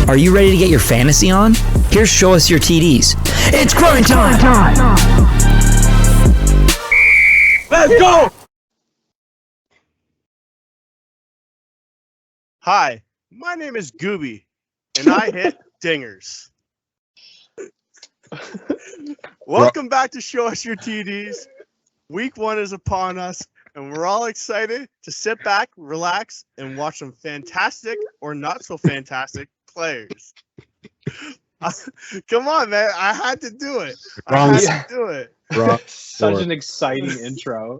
Are you ready to get your fantasy on? Here's Show Us Your TDs. It's grind time! Let's go! Hi, my name is Goobie, and I hit dingers. Welcome back to Show Us Your TDs. Week 1 is upon us, and we're all excited to sit back, relax, and watch some fantastic or not so fantastic players. Come on, man. I had to do it. Such an exciting intro.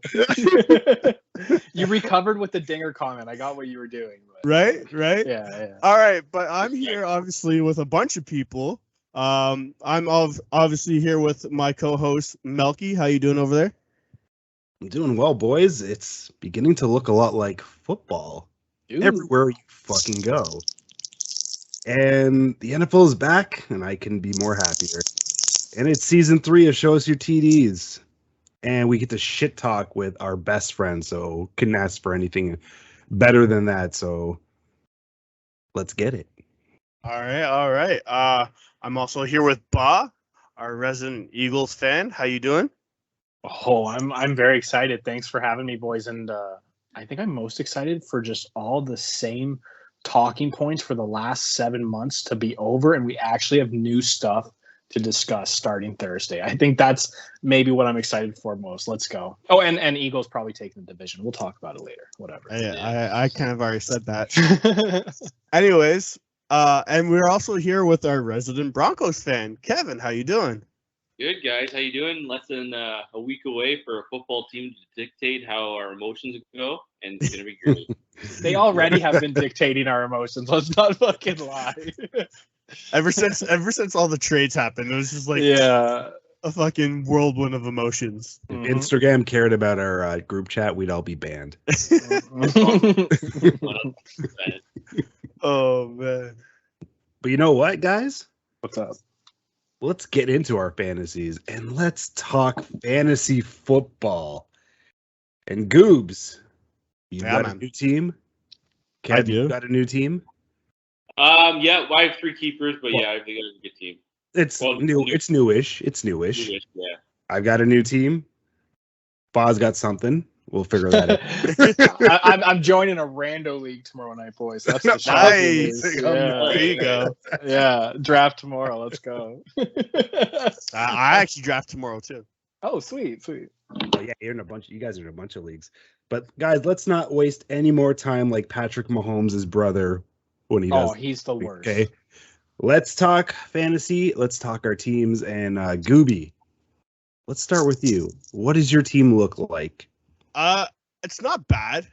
You recovered with the dinger comment. I got what you were doing. But... Right? Yeah. All right, but I'm here obviously with a bunch of people. I'm obviously here with my co-host Melky. How you doing over there? I'm doing well, boys. It's beginning to look a lot like football. Everywhere you fucking go. And the NFL is back, and I can be more happier. And it's season 3 of Show Us Your TDs. And we get to shit talk with our best friend, so couldn't ask for anything better than that. So let's get it. All right. I'm also here with Ba, our resident Eagles fan. How you doing? Oh, I'm very excited. Thanks for having me, boys. And I think I'm most excited for just all the same talking points for the last 7 months to be over, and we actually have new stuff to discuss starting Thursday. I think that's maybe what I'm excited for most. Let's go. Oh, and Eagles probably taking the division. We'll talk about it later. Whatever. I kind of already said that. Anyways, and we're also here with our resident Broncos fan, Kevin. How you doing? Good, guys. How you doing? Less than a week away for a football team to dictate how our emotions go, and it's going to be great. They already have been dictating our emotions. Let's not fucking lie. Ever since all the trades happened, it was just like a fucking whirlwind of emotions. If Instagram cared about our group chat, we'd all be banned. Oh, man. But you know what, guys? What's up? Let's get into our fantasies, and let's talk fantasy football. And Goobs, you got a new team? Kev, you got a new team? Yeah, I have 3 keepers, but yeah, I think it's a good team. It's new. It's newish. Yeah. I've got a new team. Boz got something. We'll figure that out. I'm joining a rando league tomorrow night, boys. That's the nice. There you go. Yeah, draft tomorrow. Let's go. I actually draft tomorrow too. Oh, sweet. Oh, yeah, you guys are in a bunch of leagues. But guys, let's not waste any more time like Patrick Mahomes' brother when he does. Oh, he's the worst. Okay, let's talk fantasy. Let's talk our teams. And Goobie, let's start with you. What does your team look like? It's not bad.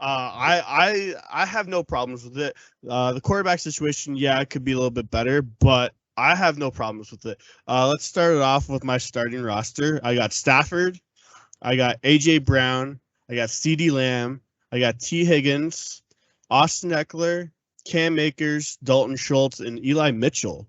I have no problems with it. The quarterback situation, yeah, it could be a little bit better, but I have no problems with it. Let's start it off with my starting roster. I got Stafford, I got AJ Brown, I got CeeDee Lamb, I got T. Higgins, Austin Eckler, Cam Akers, Dalton Schultz, and Eli Mitchell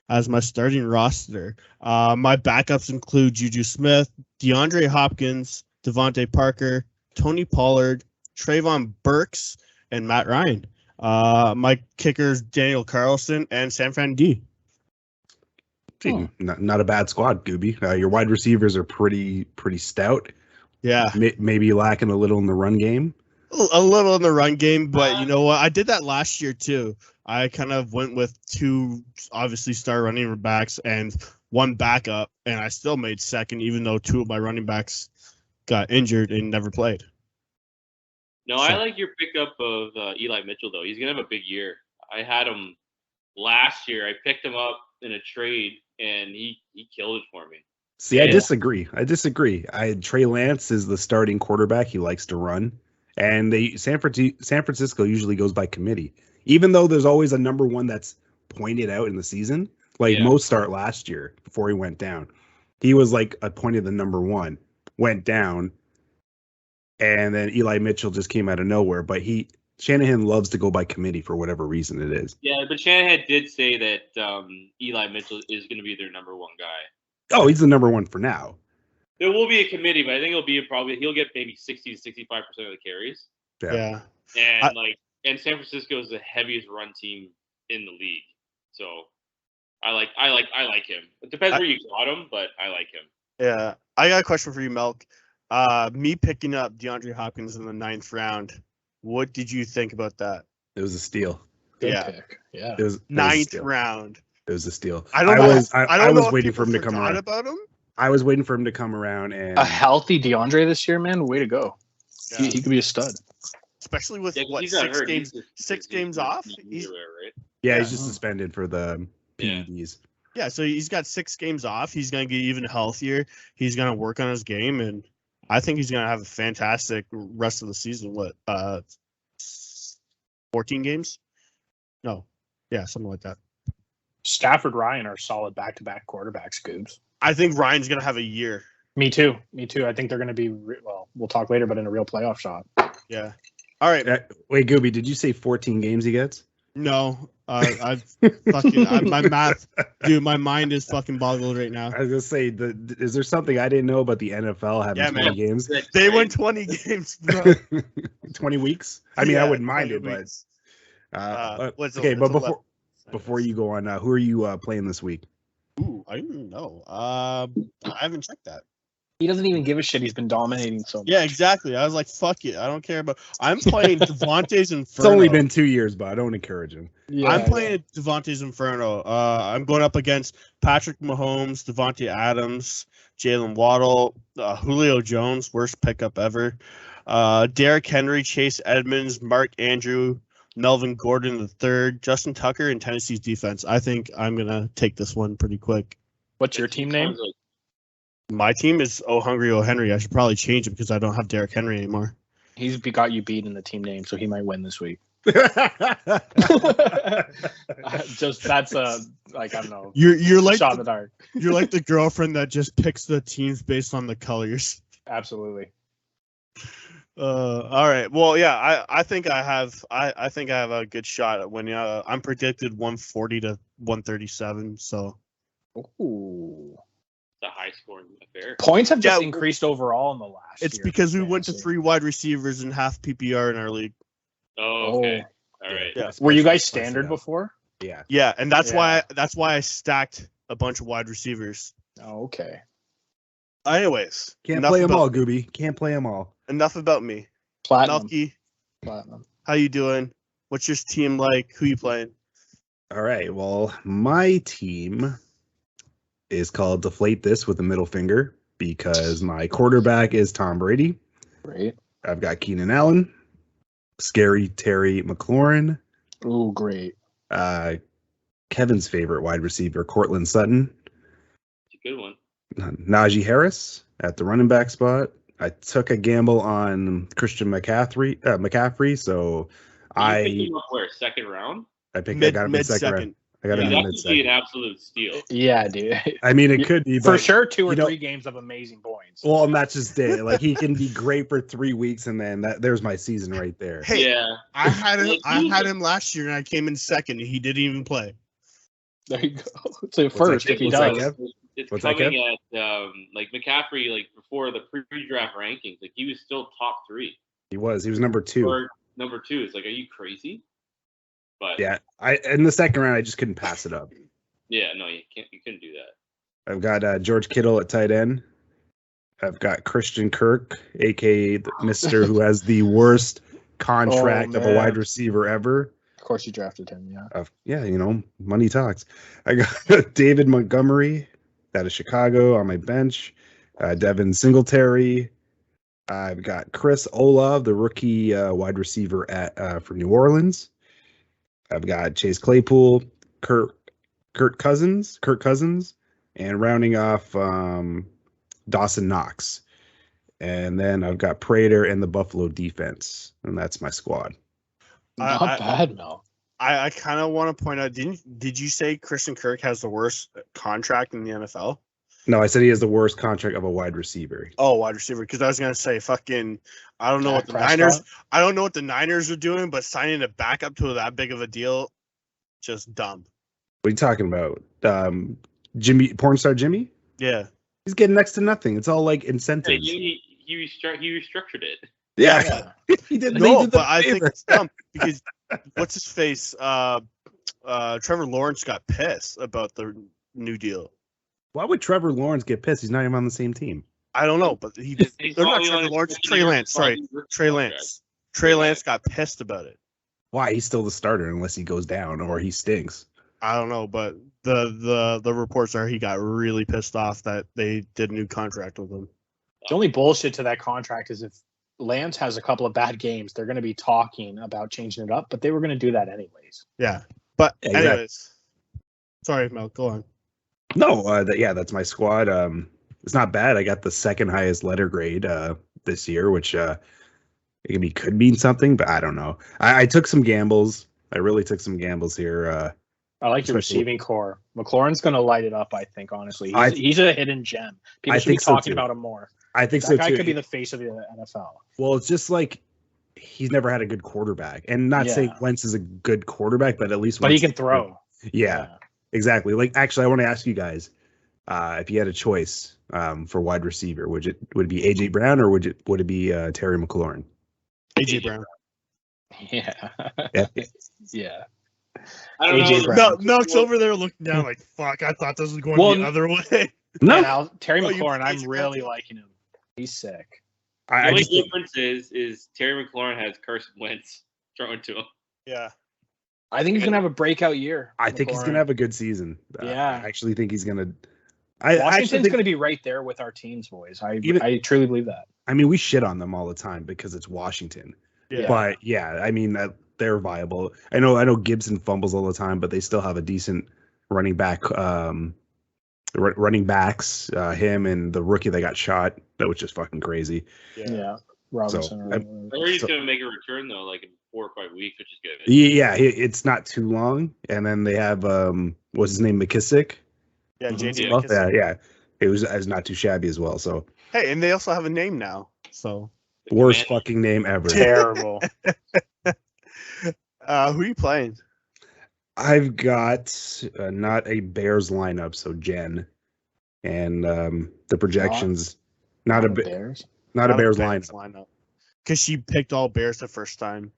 as my starting roster. My backups include Juju Smith, DeAndre Hopkins, Devontae Parker, Tony Pollard, Trayvon Burks, and Matt Ryan. My kickers, Daniel Carlson and Sanfran D. Not a bad squad, Goobie. Your wide receivers are pretty stout. Yeah. Maybe lacking a little in the run game. A little in the run game, but you know what? I did that last year too. I kind of went with 2 obviously star running backs and 1 backup, and I still made second, even though 2 of my running backs got injured and never played. No, I like your pickup of Eli Mitchell, though. He's going to have a big year. I had him last year. I picked him up in a trade, and he killed it for me. See, I disagree. Trey Lance is the starting quarterback. He likes to run. And San Francisco usually goes by committee. Even though there's always a number 1 that's pointed out in the season. Like Mo start last year before he went down. He was like appointed the number 1. Went down, and then Eli Mitchell just came out of nowhere. But Shanahan loves to go by committee for whatever reason it is. Yeah, but Shanahan did say that Eli Mitchell is going to be their number 1 guy. Oh, he's the number 1 for now. There will be a committee, but I think he'll get maybe 60 to 65% of the carries. Yeah. And San Francisco is the heaviest run team in the league. So I like him. It depends where you got him, but I like him. Yeah, I got a question for you, Melk. Me picking up DeAndre Hopkins in the 9th round. What did you think about that? It was a steal. Good Yeah. pick. Yeah. It was 9th round. It was a steal. I don't know. I was if waiting for people him to come forgot around. about him. I was waiting for him to come around and A healthy DeAndre this year, man. Way to go. Yeah. He could be a stud. Especially with Yeah, what he's not 6 hurt. games, He's just- 6 he's games just off. everywhere, right? yeah, he's just suspended for the Yeah. PEDs. Yeah, so he's got 6 games off. He's gonna get even healthier. He's gonna work on his game, and I think he's gonna have a fantastic rest of the season. What 14 games? No, yeah, something like that. Stafford, Ryan are solid back-to-back quarterbacks, Goobs. I think Ryan's gonna have a year. Me too. I think they're going to be, well, we'll talk later, but in a real playoff shot. Yeah. All right. Wait, Goobie, did you say 14 games he gets? No, I've my math, dude. My mind is fucking boggled right now. I was gonna say, is there something I didn't know about the NFL having Yeah, 20 man. games? They won 20 games, bro. 20 weeks? I mean, I Yeah, wouldn't mind 20 it, weeks. but What's okay. the- But what's the before you go on, who are you playing this week? Ooh, I don't know. I haven't checked that. He doesn't even give a shit. He's been dominating so much. Yeah, exactly. I was like, fuck it. I don't care about. I'm playing Devontae's Inferno. It's only been 2 years, but I don't encourage him. Yeah, I'm playing Devontae's Inferno. I'm going up against Patrick Mahomes, Devontae Adams, Jalen Waddle, Julio Jones, worst pickup ever. Derrick Henry, Chase Edmonds, Mark Andrew, Melvin Gordon III, Justin Tucker, and Tennessee's defense. I think I'm gonna take this one pretty quick. What's your team name? My team is Oh Hungry Oh Henry. I should probably change it because I don't have Derrick Henry anymore. He's got you beat in the team name, so he might win this week. Just that's I don't know. You're like Shot in the dark. you're like the girlfriend that just picks the teams based on the colors. Absolutely. All right. Well, yeah, I think I have a good shot at winning. I'm predicted 140 to 137. So Ooh. It's a high scoring affair. Points have just Yeah, increased overall in the last it's year. because we went to Fantasy. 3 wide receivers and half PPR in our league. Oh, okay. All right. Yeah. Were you guys Spice it standard up. before? Yeah. Yeah, and that's Yeah. why I stacked a bunch of wide receivers. Oh, okay. Anyways, Can't enough play them about- all, Goobie. Can't play them all. Enough about me. Platinum. Melky, Platinum. how you doing? What's your team like? Who you playing? All right. Well, my team is called Deflate This with a middle finger because my quarterback is Tom Brady. Great. I've got Keenan Allen, Scary Terry McLaurin, Ooh, great. Kevin's favorite wide receiver, Cortland Sutton, It's a good one. Najee Harris at the running back spot. I took a gamble on Christian McCaffrey, so You picked him up where? Second round? I got him in Mid second round. second. I got him He's in actually mid second. an absolute steal. Yeah, dude. I mean, it could be, For but sure, 2 or you know- 3 games of amazing points. well, and that's just it. Like he can be great for 3 weeks, and then there's my season right there. Hey, Yeah. I had him. Like, I he- had him last year, and I came in second, and he didn't even play. There you go. So first, that, if he what's that, does. Kev? It's What's that, coming at like McCaffrey, like before the pre-draft rankings, like he was still top 3 He was number 2. or number 2. It's like, are you crazy? But Yeah, in the second round, I just couldn't pass it up. yeah, no, you can't. You couldn't do that. I've got George Kittle at tight end. I've got Christian Kirk, aka the Mister who has the worst contract of a man. wide receiver ever. Of course, you drafted him. Yeah. Yeah, money talks. I got David Montgomery out of Chicago on my bench. Devin Singletary. I've got Chris Olave, the rookie wide receiver for New Orleans. I've got Chase Claypool, Kirk Cousins, and rounding off Dawson Knox. And then I've got Prater and the Buffalo defense, and that's my squad. Not bad, Mel. I kind of want to point out. Did you say Christian Kirk has the worst contract in the NFL? No, I said he has the worst contract of a wide receiver. Oh, wide receiver. Because I was gonna say, fucking, I don't know what the Prescott? Niners. I don't know what the Niners are doing, but signing a backup to that big of a deal, just dumb. What are you talking about? Jimmy, porn star Jimmy? Yeah. He's getting next to nothing. It's all like Hey, incentives. he restructured it. Yeah. He did. No, they did the but I think favor. it's dumb because what's his face? Trevor Lawrence got pissed about the new deal. Why would Trevor Lawrence get pissed? He's not even on the same team. I don't know, but he He's they're not probably on Trevor his Lawrence. second Trey year, Lance. Sorry, probably rookie Trey contract. Lance. Trey Lance got pissed about it. Why? He's still the starter unless he goes down or he stinks. I don't know, but the reports are he got really pissed off that they did a new contract with him. The only bullshit to that contract is if Lance has a couple of bad games, they're going to be talking about changing it up, but they were going to do that anyways. Yeah, but Yeah, exactly. anyways, sorry, Mel, go on. No, that's my squad. It's not bad. I got the second highest letter grade this year, which could mean something, but I don't know. I took some gambles. I really took some gambles here. I like your Especially- receiving core. McLaurin's going to light it up, I think, honestly. I- He's a hidden gem. People I should be think so, talking too. about him more. I think That so guy too. could be the face of the NFL. Well, it's just like he's never had a good quarterback, and not saying Yeah. Wentz is a good quarterback, but at least But he Wentz can is throw. good. Yeah, exactly. Like, actually, I want to ask you guys, if you had a choice for wide receiver, would it be AJ Brown or would it be Terry McLaurin? AJ Brown. Yeah. Yeah. Yeah. I don't AJ know. Brown. Melk's over there looking down like, fuck, I thought this was going Well, the other way. No, Now, Terry Oh, you McLaurin, I'm AJ really Brown? liking him. He's sick. The I only just think, difference is Terry McLaurin has Carson Wentz throwing to him. Yeah. I think he's going to have a breakout year. I think he's McLaurin. gonna have a good season. Yeah. I actually think he's gonna. I actually Washington's think, going to be right there with our teams, boys. Even- I truly believe that. I mean, we shit on them all the time because it's Washington. Yeah. But yeah, I mean they're viable. I know Gibson fumbles all the time, but they still have a decent running back. Running backs, him and the rookie that got shot. That was just fucking crazy. Yeah. Robinson. So, or I- whatever. I heard he's So- going to make a return, though, like in 4 or 5 weeks, which is good. Yeah, it's not too long. And then they have what's his name, McKissick. Yeah, Mhm. JJ Yeah. McKissick. Yeah. It was not too shabby as well. So Hey, and they also have a name now. So worst Man. fucking name ever. Terrible. who are you playing? I've got not a Bears lineup, so Jen, and the projections not a Bears. not a Bears lineup. lineup. Because she picked all Bears the first time.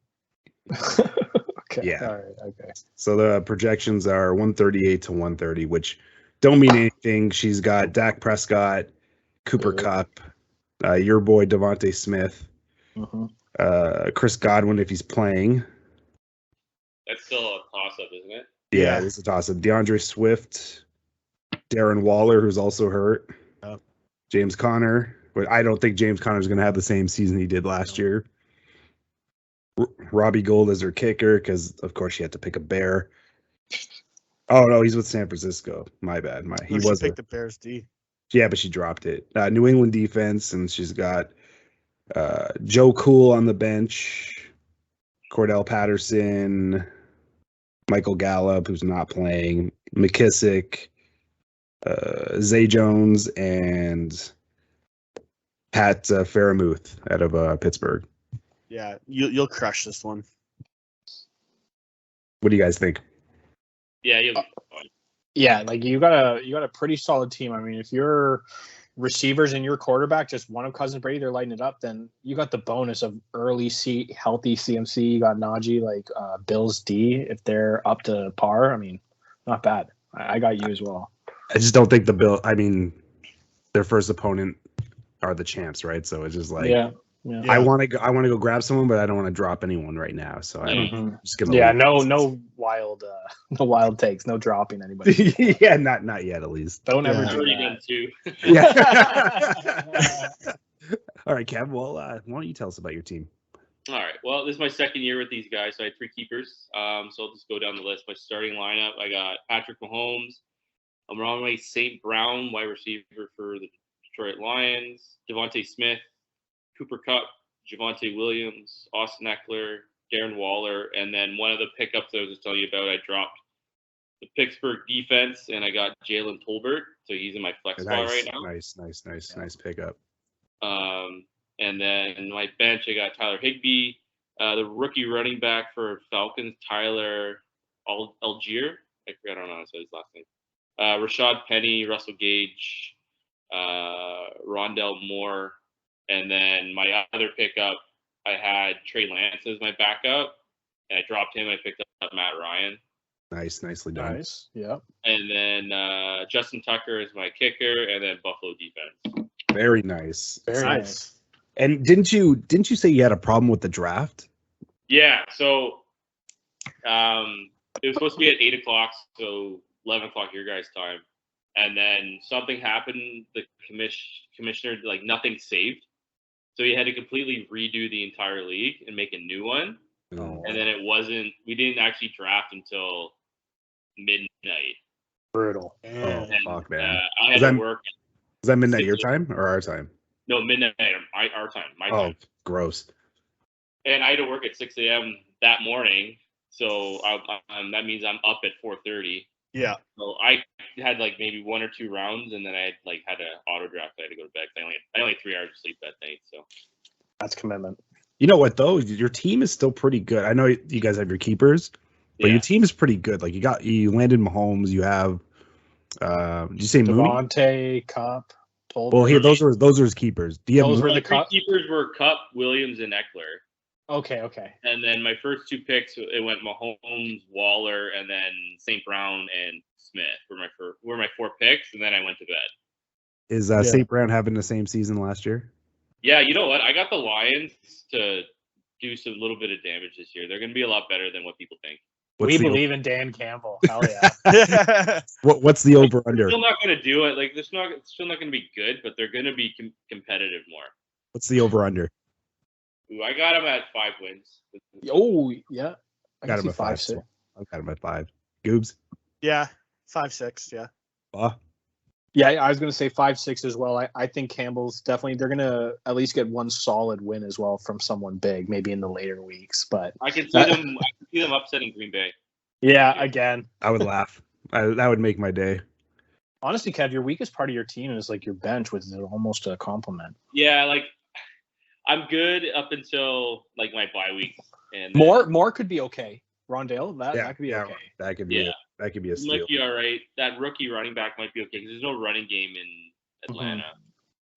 Okay. Yeah. All right. Okay. So the projections are 138 to 130, which don't mean anything. She's got Dak Prescott, Cooper Mhm. Kupp, your boy Devontae Smith, Mhm. Chris Godwin if he's playing. That's still a toss-up, isn't it? Yeah, Yeah. it's a toss-up. DeAndre Swift, Darren Waller, who's also hurt, Yep. James Conner. But I don't think James Conner's going to have the same season he did last year. Robbie Gould as her kicker because, of course, she had to pick a Bear. Oh no, he's with San Francisco. My bad. He No, she was picked the Bears D. Yeah, but she dropped it. New England defense, and she's got Joe Cool on the bench, Cordell Patterson, Michael Gallup, who's not playing, McKissick, Zay Jones, and Pat Faramuth out of Pittsburgh. Yeah, you'll crush this one. What do you guys think? Yeah, you'll be fine. Yeah, like you got a pretty solid team. I mean, if your receivers and your quarterback, just one of Cousin Brady, they're lighting it up, then you got the bonus of early healthy CMC. You got Najee, like Bills D, if they're up to par. I mean, not bad. I got you as well. I just don't think the Bill. I mean, their first opponent are the champs, right? So it's just like Yeah. I want to go grab someone, but I don't want to drop anyone right now. So I'm just gonna. Yeah, leave. no wild takes, no dropping anybody. Yeah, not yet at least. Don't ever Yeah. I've do already that. done 2. Yeah. All right, Kev. Well, why don't you tell us about your team? All right. Well, this is my second year with these guys, so I had 3 keepers. So I'll just go down the list. My starting lineup, I got Patrick Mahomes. I'm on my St. Brown, wide receiver for the Detroit Lions. Devontae Smith, Cooper Kupp, Javonte Williams, Austin Eckler, Darren Waller, and then one of the pickups I was just telling you about, I dropped the Pittsburgh defense, and I got Jalen Tolbert, so he's in my flex spot right now. Nice pickup. And then my bench, I got Tyler Higbee, the rookie running back for Falcons, Tyler Algier. I don't know how to say his last name. Rashad Penny, Russell Gage, Rondell Moore, and then my other pickup, I had Trey Lance as my backup, and I dropped him. I picked up Matt Ryan. Nicely done. Nice. Yeah. And then Justin Tucker is my kicker, and then Buffalo defense. Very nice. Very Nice. nice. And didn't you say you had a problem with the draft? Yeah, so it was supposed to be at 8 o'clock, so 11 o'clock your guys' time. And then something happened, the commissioner, like nothing saved. So he had to completely redo the entire league and make a new one. Oh. And then we didn't actually draft until midnight. Brutal. Oh, fuck, man. I had to work. Is that midnight your time or our time? No, midnight, our time, my Oh, time. gross. And I had to work at 6 a.m. that morning. So that means I'm up at 4:30. Yeah. So I had like maybe 1 or 2 rounds, and then I had an auto draft. I had to go to bed. I only had 3 hours of sleep that night. So That's commitment. You know what though? Your team is still pretty good. I know you guys have your keepers, but your team is pretty good. Like you landed Mahomes. You have did you say Mooney? Devontae, Cup, Tolbert. Well, here those are his keepers. Do you have Those were my the three keepers were Cup, Williams, and Eckler. Okay. And then my first 2 picks, it went Mahomes, Waller, and then St. Brown and Smith were my 4 picks, and then I went to bed. Is St. Brown having the same season last year? Yeah, you know what? I got the Lions to do some little bit of damage this year. They're going to be a lot better than what people think. We believe in Dan Campbell. Hell yeah. What's the over under? They're still not going to do it. Like, it's still not going to be good, but they're going to be competitive more. What's the over under? Ooh, I got them at 5 wins. Oh yeah. I Got can him see at 5. 6. I got him at 5. Goobs. Yeah. 5-6. Yeah. Yeah, I was going to say 5-6 as well. I think Campbell's definitely, they're going to at least get one solid win as well from someone big, maybe in the later weeks. But I can see them upsetting Green Bay. yeah, again, I would laugh. That would make my day. honestly, Kev, your weakest part of your team is like your bench, which is almost a compliment. Yeah, like I'm good up until like my bye week. And More could be okay. Rondale, that could be okay. That could be that could be a it steal. might be all right. That rookie running back might be okay because there's no running game in Atlanta.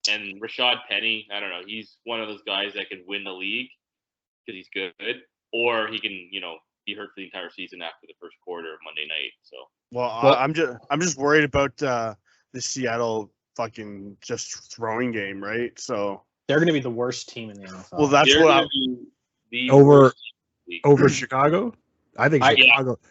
And Rashad Penny, I don't know. He's one of those guys that can win the league because he's good, or he can, be hurt for the entire season after the first quarter of Monday night. So, Well, I'm just worried about the Seattle fucking just throwing game, right? So They're going to be the worst team in the NFL. well, that's they're what gonna I. be the Over- worst league. Over Chicago? I think I-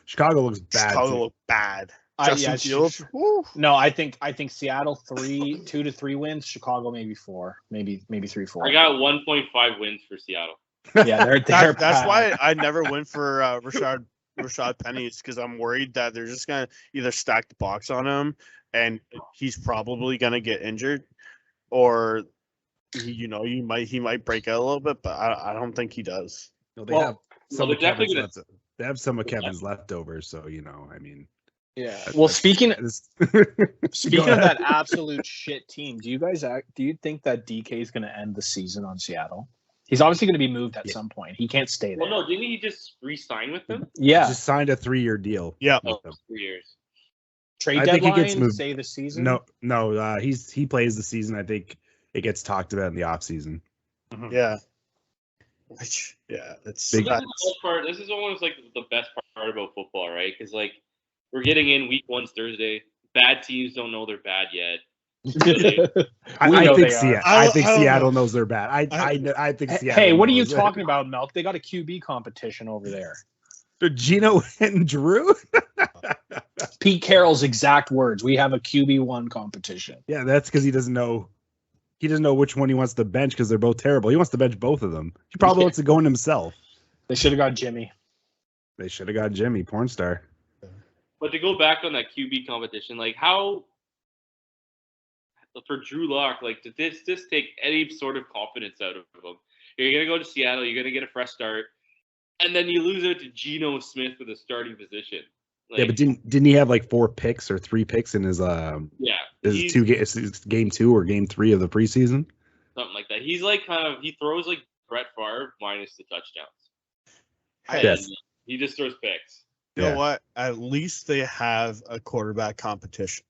Chicago looks bad. Chicago too. look bad. Yeah, Justin Fields. Woo. No, I think Seattle 2 to 3 wins. Chicago maybe 4, maybe 3-4. I got 1.5 wins for Seattle. Yeah, they're That's bad. why I never went for Rashad Penny. It's because I'm worried that they're just gonna either stack the box on him, and he's probably gonna get injured, or he might break out a little bit, but I don't think he does. No, they have some they're of definitely Kevin's they have some of Kevin's leftovers, so I mean. Yeah. Well, speaking of Go that absolute shit team, do you think that DK is going to end the season on Seattle? He's obviously going to be moved at some point. He can't stay there. Well, no, didn't he just re-sign with them? Yeah. just signed a 3-year deal. Yeah. Oh, 3 years. Trade I think he deadline, gets moved. say the season. No, he plays the season. I think it gets talked about in the off season. Yeah. Yeah. It's Big- This is the best part. This is almost like the best part about football, right? Because like we're getting in week 1's Thursday. Bad teams don't know they're bad yet. I know think they are. I don't Seattle know. knows they're bad. I think Seattle. Hey, what are you knows it. talking about, Melk? They got a QB competition over there. Gino and Drew? Pete Carroll's exact words. We have a QB1 competition. Yeah, that's because he doesn't know. He doesn't know which one he wants to bench because they're both terrible. He wants to bench both of them. He probably wants to go in himself. They should have got Jimmy. They should have got Jimmy, porn star. But to go back on that QB competition, like how for Drew Lock, like did this take any sort of confidence out of him? You're gonna go to Seattle, you're gonna get a fresh start, and then you lose out to Geno Smith for the starting position. Like, Yeah, but didn't he have like 4 picks or 3 picks in his his game 2 or game 3 of the preseason? something like that. He's like he throws like Brett Favre minus the touchdowns. Hey, Yes. And he just throws picks. You Yeah. know what? At least they have a quarterback competition.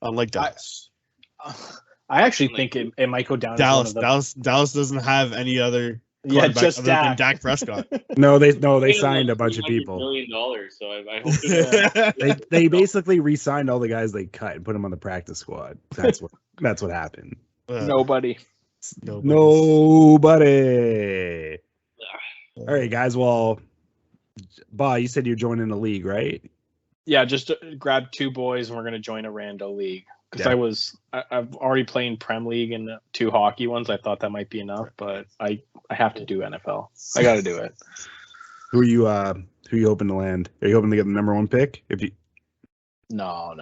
Unlike Dallas. I actually think it might go down. Dallas as one of the, Dallas doesn't have any other Yeah, quarterback just other than Dak. Dak Prescott. No, they Paid him signed like a bunch of $300 people. million, so I hope they're They basically re-signed all the guys they cut and put them on the practice squad. That's what happened. Nobody. Nobody. All right, guys. Well, Ba, you said you're joining the league, right? Yeah, just grab 2 boys and we're gonna join a rando league. Because Yeah. I've already played Prem League and 2 hockey ones. I thought that might be enough, but I have to do NFL. I got to do it. Who are you hoping to land? Are you hoping to get the number 1 pick? If No.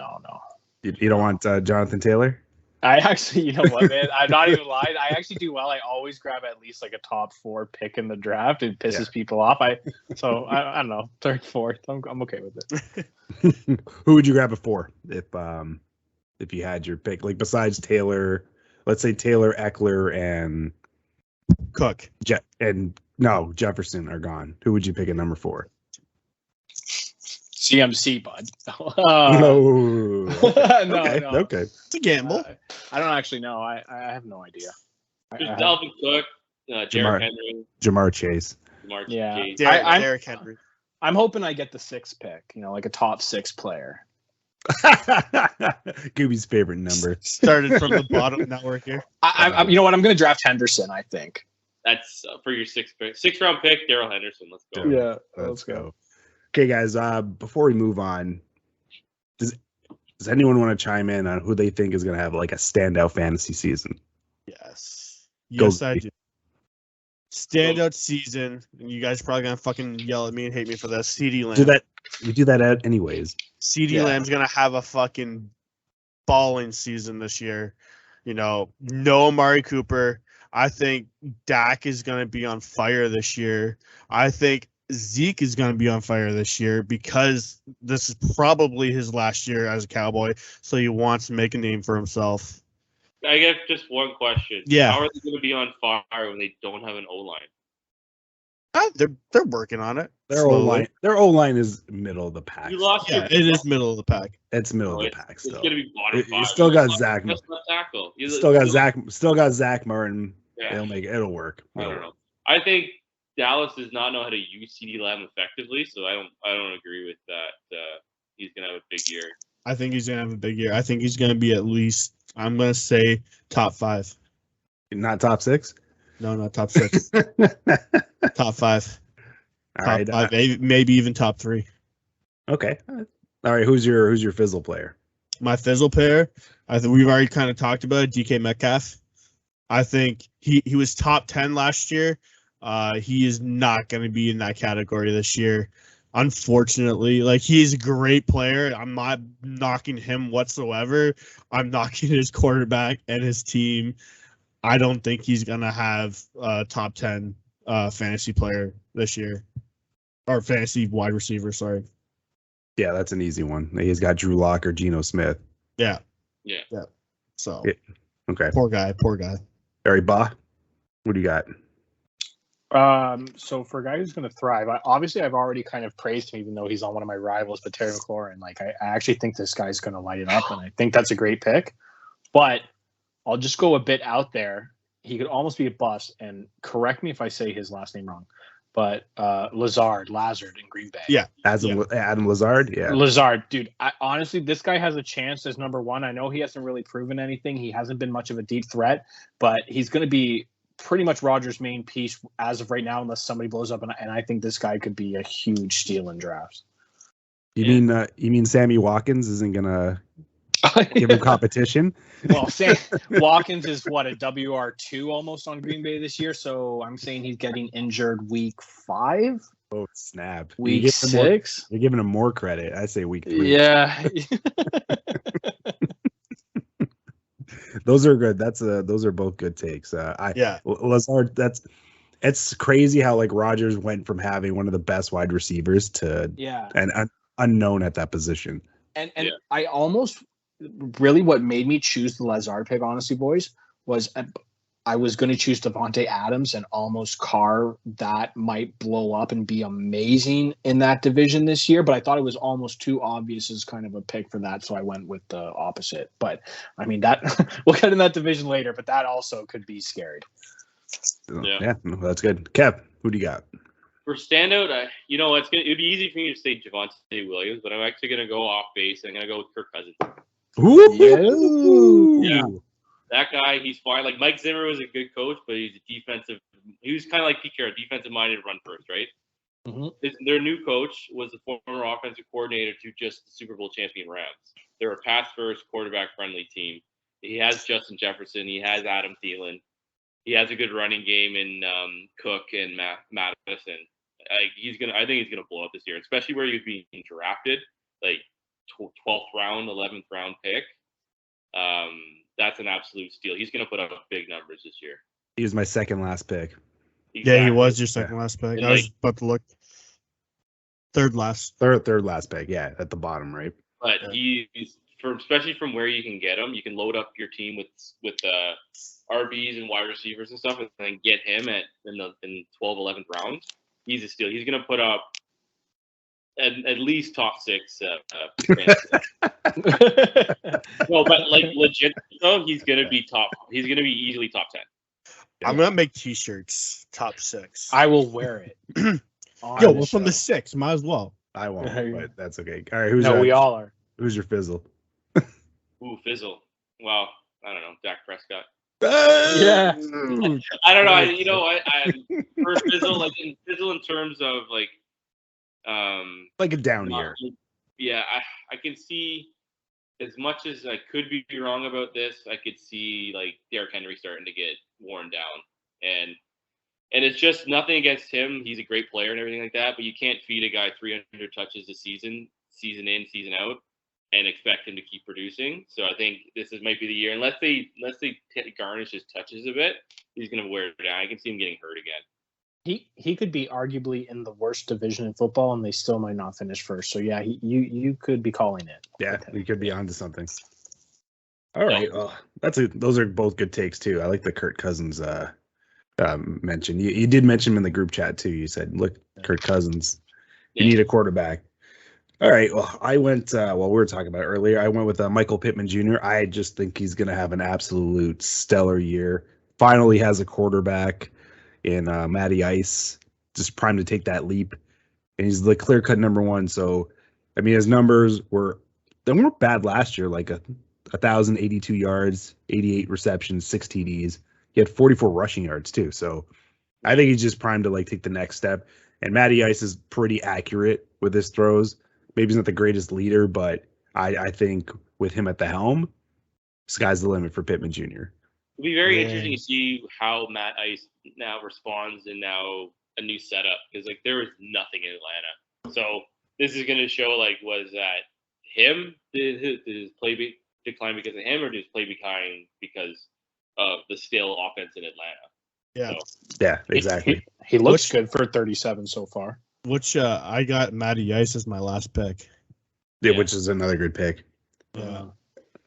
you don't want Jonathan Taylor? I actually, you know what, man? I'm not even lying. I actually do well. I always grab at least like a top 4 pick in the draft. It pisses people off. I don't know, 3rd, 4th. I'm okay with it. Who would you grab it for if you had your pick? Like besides Taylor, let's say Taylor, Eckler, and Cook. Jefferson are gone. Who would you pick at number 4? CMC, bud. No. No. Okay. It's a gamble. I don't actually know. I have no idea. Just Dalvin Cook, Derrick Henry, Jamar Chase. Yeah. Chase. Derrick Henry. I'm hoping I get the 6th pick. Like a top 6 player. Goobie's favorite number. Started from the bottom. Now we're here. You know what? I'm going to draft Henderson, I think. That's for your 6th pick. 6th round pick, Darrell Henderson. Let's go. Yeah, let's go. Okay, guys. Before we move on, does anyone want to chime in on who they think is going to have like a standout fantasy season? Yes, Go. I do. Standout season, and you guys are probably gonna fucking yell at me and hate me for this. CD Lamb. We do that anyways. CD Lamb's gonna have a fucking balling season this year. No Amari Cooper. I think Dak is gonna be on fire this year. I think Zeke is going to be on fire this year because this is probably his last year as a Cowboy, so he wants to make a name for himself. I get just one question. Yeah. How are they going to be on fire when they don't have an O-line? They're working on it. Their O-line is middle of the pack. You lost it is middle of the pack. It's middle of the pack still. It's going to be bottom 5. You still got Zach. Tackle. Still got Zach Martin. Yeah. It'll work. I don't know. I think Dallas does not know how to use CD Lamb effectively, so I don't agree with that. He's gonna have a big year. I think he's gonna have a big year. I think he's gonna be at least, I'm gonna say, top 5. Not top 6? No, not top 6. Top 5. All right, 5, maybe even top 3. Okay. All right. Who's your fizzle player? My fizzle player, I think we've already kind of talked about it, DK Metcalf. I think he was top 10 last year. He is not going to be in that category this year, unfortunately. Like, he's a great player. I'm not knocking him whatsoever. I'm knocking his quarterback and his team. I don't think he's going to have a top 10 fantasy player this year, or fantasy wide receiver. Sorry. Yeah, that's an easy one. He's got Drew Lock or Geno Smith. Yeah. So, okay. Poor guy. All right, Ba, what do you got? So for a guy who's going to thrive, I've already kind of praised him, even though he's on one of my rivals, but Terry McLaurin. Like, I actually think this guy's going to light it up, and I think that's a great pick. But I'll just go a bit out there. He could almost be a bust, and correct me if I say his last name wrong, but Lazard in Green Bay. Yeah. Adam Lazard? Yeah. Lazard, dude. Honestly, this guy has a chance as number 1. I know he hasn't really proven anything. He hasn't been much of a deep threat, but he's going to be pretty much Rodgers' main piece as of right now, unless somebody blows up, and I think this guy could be a huge steal in drafts. You mean Sammy Watkins isn't gonna give him competition? Well, Watkins is what, a WR2 almost on Green Bay this year, so I'm saying he's getting injured week 5. Oh snap! Week 6. You're giving him more credit. I say week 3. Yeah. Those are good. Those are both good takes. Lazard. It's crazy how like Rodgers went from having one of the best wide receivers to an unknown at that position. And I almost really, what made me choose the Lazard pick, honestly, boys, was I was going to choose Devontae Adams and almost carve that might blow up and be amazing in that division this year. But I thought it was almost too obvious as kind of a pick for that. So I went with the opposite. But I mean, that we'll get in that division later, but that also could be scary. Yeah. No, that's good. Kev, who do you got? For standout, it'd be easy for me to say Javonte Williams, but I'm actually gonna go off base. I'm gonna go with Kirk Cousins. Yeah. That guy, he's fine. Like Mike Zimmer was a good coach, but he was kind of like Pete Carroll, defensive-minded, run first, right? Mm-hmm. Their new coach was the former offensive coordinator to just the Super Bowl champion Rams. They're a pass-first, quarterback-friendly team. He has Justin Jefferson. He has Adam Thielen. He has a good running game in Cook and Madison. I think he's gonna blow up this year, especially where he's being drafted, like 12th round, 11th round pick. That's an absolute steal. He's gonna put up big numbers this year. He was my second last pick. Yeah, he was your second last pick. And I was about to look. Third last pick. Yeah, at the bottom, right? But he's especially from where you can get him. You can load up your team with RBs and wide receivers and stuff, and then get him in 12th, 11th round. He's a steal. He's gonna put up at least top 6. No, but like legit though, he's gonna be easily top 10. I'm gonna make T-shirts top 6. I will wear it. Yo, we're from the 6. Might as well. I won't, but that's okay. All right, we all are. Who's your fizzle? Ooh, fizzle. Well, I don't know. Dak Prescott. Yeah. I don't know. I for fizzle, in terms of like a down year. Yeah, I can see, as much as I could be wrong about this, I could see like Derrick Henry starting to get worn down, and it's just nothing against him. He's a great player and everything like that, but you can't feed a guy 300 touches a season in, season out, and expect him to keep producing. So I think might be the year, unless they garnish his touches a bit, he's going to wear it down. I can see him getting hurt again. He could be arguably in the worst division in football, and they still might not finish first. So yeah, you could be calling it. Yeah, you could be onto something. All right, well, those are both good takes too. I like the Kirk Cousins mention. You did mention him in the group chat too. You said, "Look, Kirk Cousins, you need a quarterback." All right. Well, I went. We were talking about it earlier. I went with Michael Pittman Jr. I just think he's going to have an absolute stellar year. Finally, has a quarterback in Matty Ice, just primed to take that leap, and he's the clear-cut number one. So, I mean, his numbers weren't bad last year. Like 1,082 yards, 88 receptions, 6 TDs. He had 44 rushing yards too. So, I think he's just primed to take the next step. And Matty Ice is pretty accurate with his throws. Maybe he's not the greatest leader, but I think with him at the helm, sky's the limit for Pittman Jr. It'll be very interesting to see how Matt Ice now responds in now a new setup, because there was nothing in Atlanta. So this is going to show was that him? Did his play decline because of him, or did his play decline because of the stale offense in Atlanta? Yeah. So, Yeah, exactly. He looks good for 37 so far. Which I got Matty Ice as my last pick. Yeah, which is another good pick. Yeah.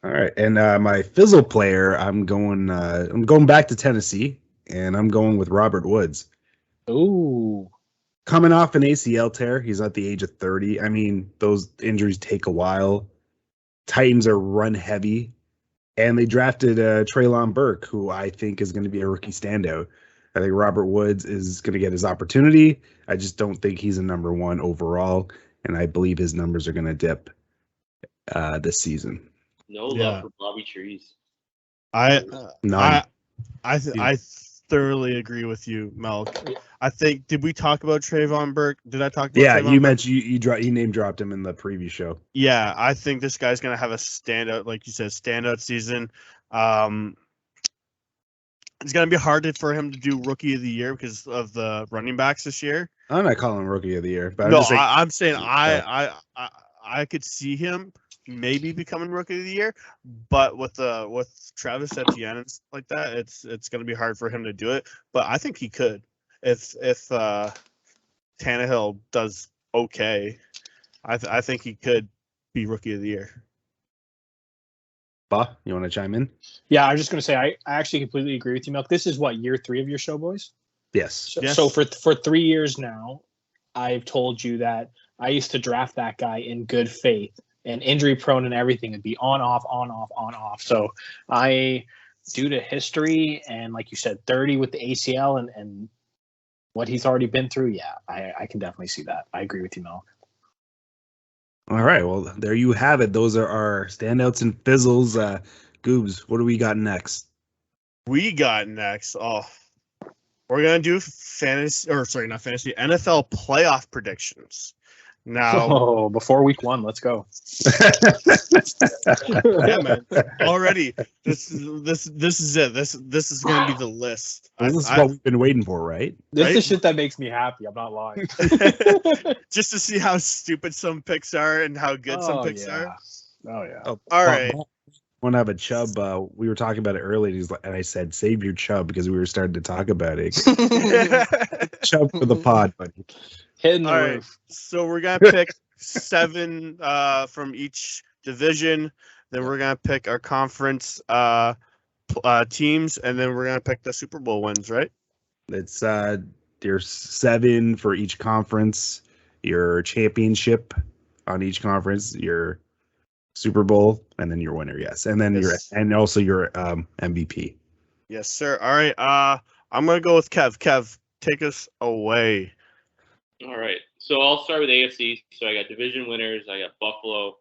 All right, and my fizzle player, I'm going back to Tennessee, and I'm going with Robert Woods. Ooh. Coming off an ACL tear, he's at the age of 30. I mean, those injuries take a while. Titans are run heavy, and they drafted Treylon Burke, who I think is going to be a rookie standout. I think Robert Woods is going to get his opportunity. I just don't think he's a number one overall, and I believe his numbers are going to dip this season. No love for Bobby Trees. I thoroughly agree with you, Melk. I think, did we talk about Trayvon Burke? Did I talk about Trayvon you Burke? mentioned you name dropped him in the preview show. Yeah, I think this guy's going to have a standout, like you said, standout season. It's going to be hard for him to do Rookie of the Year because of the running backs this year. I'm not calling him Rookie of the Year, but I'm saying I could see him maybe becoming Rookie of the Year, but with Travis Etienne and stuff like that, it's going to be hard for him to do it. But I think he could if Tannehill does okay. I think he could be Rookie of the Year. Bah, you want to chime in? Yeah, I was just going to say I actually completely agree with you, Milk. This is what, year 3 of your show, boys? Yes. So for 3 years now, I've told you that I used to draft that guy in good faith, and injury prone and everything would be on off. So I due to history and, like you said, 30 with the ACL and what he's already been through, yeah, I can definitely see that. I agree with you, Mel. All right, well, there you have it. Those are our standouts and fizzles. Goobs, what do we got next? We got next. Oh, we're gonna do NFL playoff predictions. Now, before week 1, let's go. yeah, man. Already, this is it. This is gonna be the list. This is what we've been waiting for, right? This is shit that makes me happy. I'm not lying. Just to see how stupid some picks are and how good some picks are. Oh yeah. All right. Want to have a chub? We were talking about it earlier, and I said, "Save your chub," because we were starting to talk about it. Chub for the pod, buddy. Hitting the All roof. right. So we're gonna pick 7 from each division. Then we're gonna pick our conference teams, and then we're gonna pick the Super Bowl wins. Right? It's there's 7 for each conference. Your championship on each conference. Your Super Bowl, and then your winner, yes, and then also your MVP. Yes, sir. All right. I'm gonna go with Kev. Kev, take us away. All right. So I'll start with AFC. So I got division winners. I got Buffalo.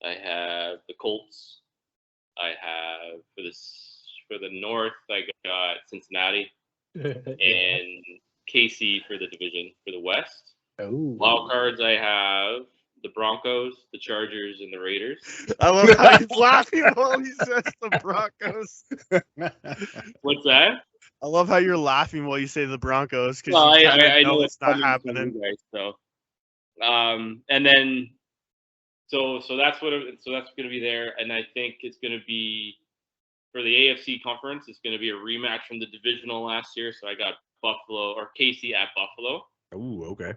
I have the Colts. I have for the North. I got Cincinnati and KC for the division. For the West, wild cards. I have the Broncos, the Chargers, and the Raiders. I love how he's laughing while he says the Broncos. What's that? I love how you're laughing while you say the Broncos because I know know it's not happening. Guys, so, and then, so that's that's going to be there, and I think it's going to be for the AFC conference. It's going to be a rematch from the divisional last year. So I got Buffalo or KC at Buffalo. Oh, okay.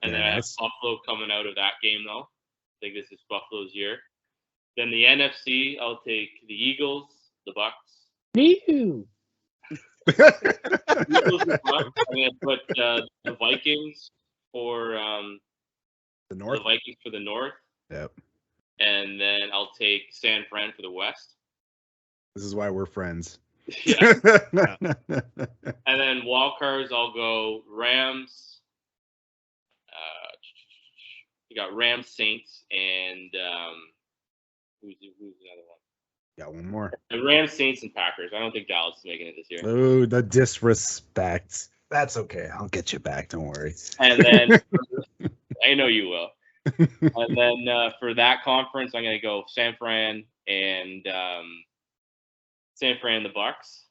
And then I have Buffalo coming out of that game, though. I think this is Buffalo's year. Then the NFC, I'll take the Eagles, the Bucks. Ew. Eagles, the Bucks. I'm going to put the Vikings for the North. The Vikings for the North. Yep. And then I'll take San Fran for the West. This is why we're friends. Yeah. And then wild cards, I'll go Rams. You got Rams, Saints, and who's another one? Got one more. The Rams, Saints, and Packers. I don't think Dallas is making it this year. Oh, the disrespect. That's okay. I'll get you back. Don't worry. And then I know you will. And then for that conference, I'm going to go San Fran and the Bucks.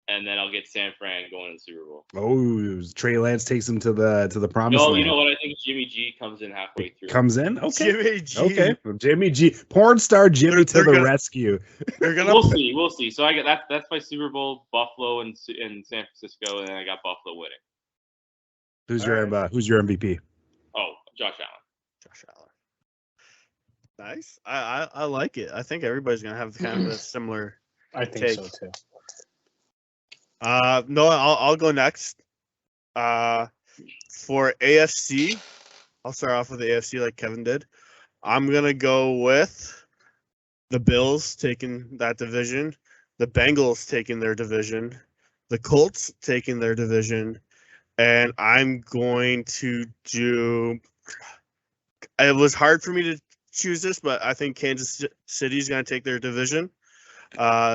And then I'll get San Fran going to the Super Bowl. Oh, Trey Lance takes him to the promised land. No, you know what? I think Jimmy G comes in halfway through. Comes in? Okay. Jimmy G. Okay. Jimmy G. Porn star Jimmy to the rescue. We'll see. So I got that's my Super Bowl, Buffalo and San Francisco, and then I got Buffalo winning. Who's your MVP? Oh, Josh Allen. Nice. I like it. I think everybody's gonna have kind of a similar. I think so too. No, I'll go next. For AFC, I'll start off with the AFC like Kevin did. I'm gonna go with the Bills taking that division, the Bengals taking their division, the Colts taking their division, and I'm going to do. It was hard for me to choose this, but I think Kansas City is gonna take their division.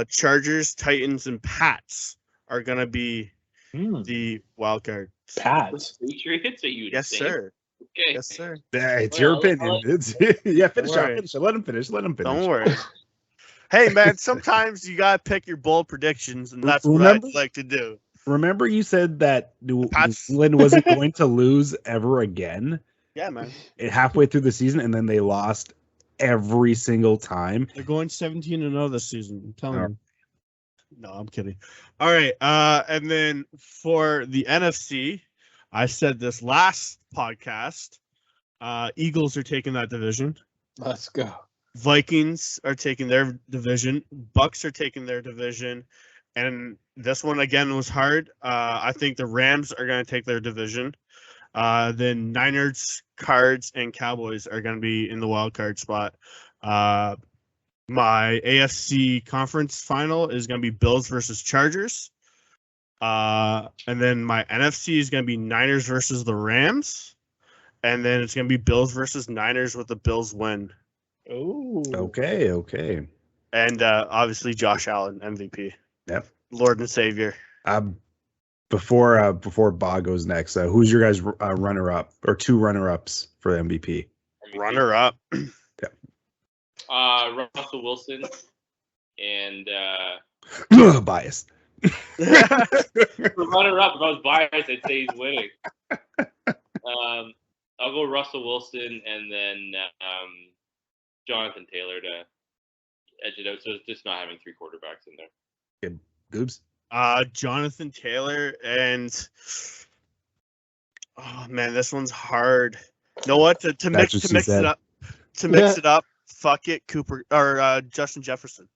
Chargers, Titans, and Pats are gonna be the wild card. Pats. Patriots? Are you? Yes, sir. Okay. Yes, sir. It's your opinion. Finish it. Let him finish. Don't worry. Hey, man, sometimes you gotta pick your bold predictions, and that's what I'd like to do. Remember you said that New England wasn't going to lose ever again? Yeah, man. Halfway through the season, and then they lost every single time. They're going 17-0 this season. I'm telling you. No, I'm kidding. All right. And then for the NFC, I said this last podcast. Eagles are taking that division. Let's go. Vikings are taking their division. Bucks are taking their division. And this one, again, was hard. I think the Rams are going to take their division. Then Niners, Cards, and Cowboys are going to be in the wild card spot. My AFC conference final is going to be Bills versus Chargers. And then my NFC is going to be Niners versus the Rams. And then it's going to be Bills versus Niners with the Bills win. Oh. Okay. And obviously Josh Allen, MVP. Yep. Lord and Savior. Before Ba goes next, who's your guys' runner-up or 2 runner-ups for the MVP? Runner-up. Russell Wilson and Biased. for runner-up. If I was biased, I'd say he's winning. I'll go Russell Wilson and then Jonathan Taylor to edge it out. So it's just not having 3 quarterbacks in there. Goobs? Jonathan Taylor and oh man, this one's hard. You know what? To mix it up, fuck it, Cooper or Justin Jefferson.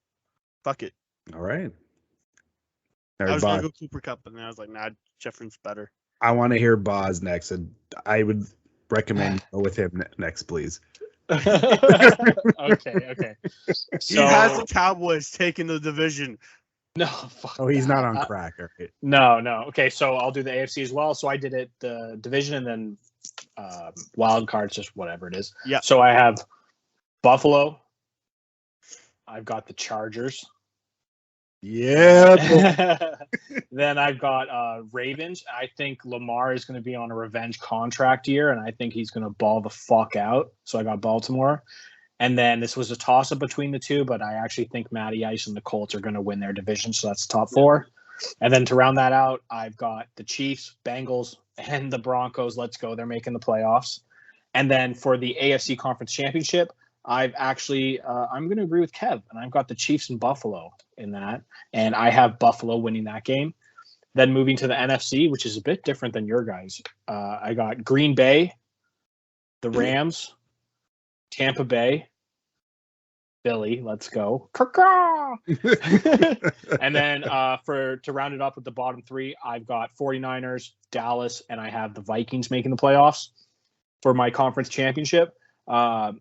Fuck it. All right. I was gonna go Cooper Cup, and then I was like, nah, Jefferson's better. I want to hear Boz next, and I would recommend go with him next, please. Okay. He has the Cowboys taking the division. No, fuck he's that. not on crack. Right? No. Okay, so I'll do the AFC as well. So I did it the division and then wild cards, just whatever it is. Yeah. So I have Buffalo. I've got the Chargers. Yeah. Then I've got Ravens. I think Lamar is going to be on a revenge contract year, and I think he's going to ball the fuck out. So I got Baltimore. And then this was a toss-up between the 2, but I actually think Matty Ice and the Colts are going to win their division, so that's the top 4. And then to round that out, I've got the Chiefs, Bengals, and the Broncos. Let's go. They're making the playoffs. And then for the AFC Conference Championship, I've actually I'm going to agree with Kev, and I've got the Chiefs and Buffalo in that, and I have Buffalo winning that game. Then moving to the NFC, which is a bit different than your guys, I got Green Bay, the Rams, Tampa Bay, Philly, let's go. And then to round it up with the bottom 3, I've got 49ers, Dallas, and I have the Vikings making the playoffs for my conference championship.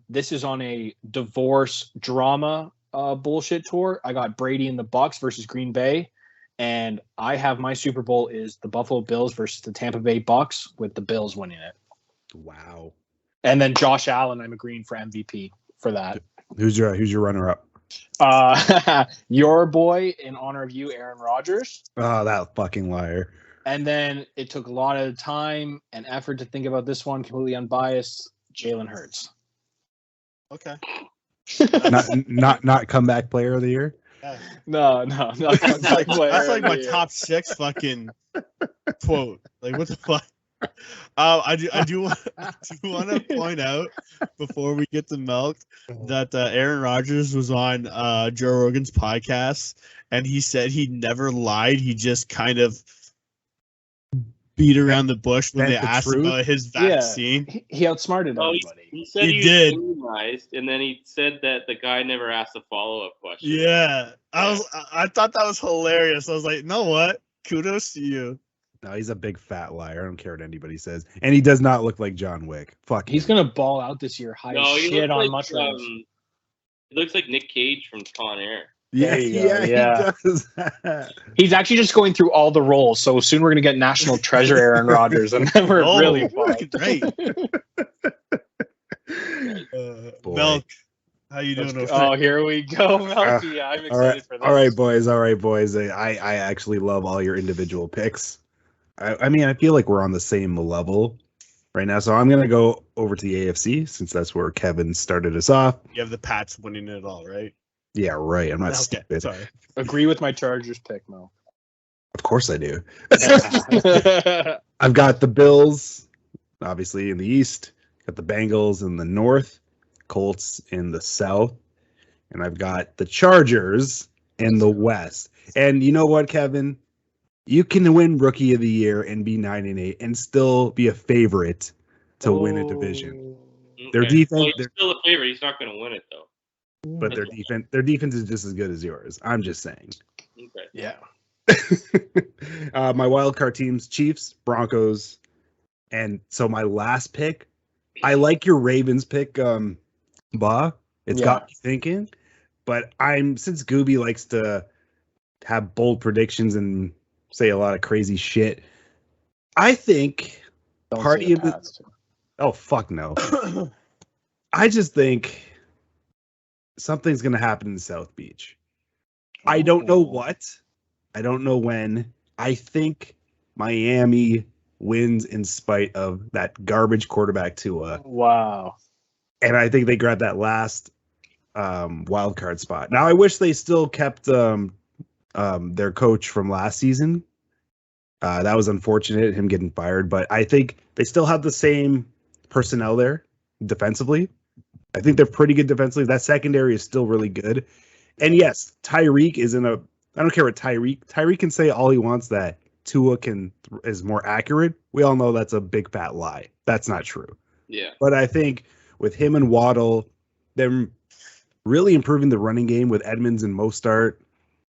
This is on a divorce drama bullshit tour. I got Brady and the Bucks versus Green Bay, and I have my Super Bowl is the Buffalo Bills versus the Tampa Bay Bucks, with the Bills winning it. Wow. And then Josh Allen, I'm agreeing for MVP for that. Who's your runner-up? Your boy, in honor of you, Aaron Rodgers. Oh, that fucking liar. And then it took a lot of time and effort to think about this one, completely unbiased. Jalen Hurts. Okay. not comeback player of the year. No, that's like my top 6 fucking quote. Like, what the fuck? I do want to point out before we get to Melk that Aaron Rodgers was on Joe Rogan's podcast, and he said he never lied. He just kind of beat around the bush when they asked about his vaccine. Yeah, he outsmarted everybody. He said he did, immunized, and then he said that the guy never asked a follow-up question. Yeah, I thought that was hilarious. I was like, you know what? Kudos to you. No, he's a big fat liar. I don't care what anybody says. And he does not look like John Wick. Fuck. He's going to ball out this year. High shit on mushrooms. He looks like Nick Cage from Con Air. Yeah, He does. He's actually just going through all the roles. So soon we're going to get National Treasure Aaron Rodgers, and then we're really fucked. Great. Melk, how you doing? Oh, here we go, Melky. I'm excited for this. All right, boys. I actually love all your individual picks. I mean, I feel like we're on the same level right now. So I'm going to go over to the AFC since that's where Kevin started us off. You have the Pats winning it all, right? Yeah, right. I'm not stupid. Sorry. Agree with my Chargers pick, Mel. Of course I do. I've got the Bills, obviously, in the East. Got the Bengals in the North. Colts in the South. And I've got the Chargers in the West. And you know what, Kevin? You can win Rookie of the Year and be 9-8 and still be a favorite to win a division. Okay. Their defense, he's still a favorite. He's not going to win it though. But their defense is just as good as yours. I'm just saying. Okay. Yeah. My wild card teams: Chiefs, Broncos, and so my last pick. I like your Ravens pick, Ba. It's got me thinking. But since Goobie likes to have bold predictions and say a lot of crazy shit, I think Don't party say of the the. past. Oh fuck no! I just think something's gonna happen in South Beach. I don't know what. I don't know when. I think Miami wins in spite of that garbage quarterback Tua, Wow. and I think they grab that last wild card spot. Now I wish they still kept their coach from last season. That was unfortunate, him getting fired, but I think they still have the same personnel there defensively. I think they're pretty good defensively. That secondary is still really good. And yes, Tyreek is in a. I don't care what Tyreek can say all he wants that Tua is more accurate. We all know that's a big fat lie. That's not true. Yeah. But I think with him and Waddle, them really improving the running game with Edmonds and Mostart,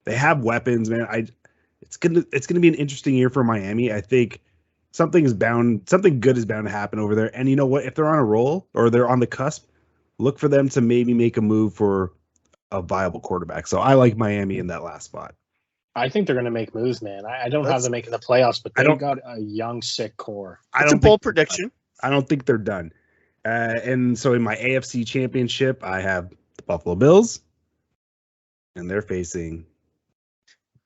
they have weapons, man. It's gonna be an interesting year for Miami. I think something good is bound to happen over there. And you know what? If they're on a roll or they're on the cusp, look for them to maybe make a move for a viable quarterback. So I like Miami in that last spot. I think they're going to make moves, man. I don't have them making the playoffs, but they've got a young, sick core. It's a bold prediction. I don't think they're done. And so in my AFC championship, I have the Buffalo Bills, and they're facing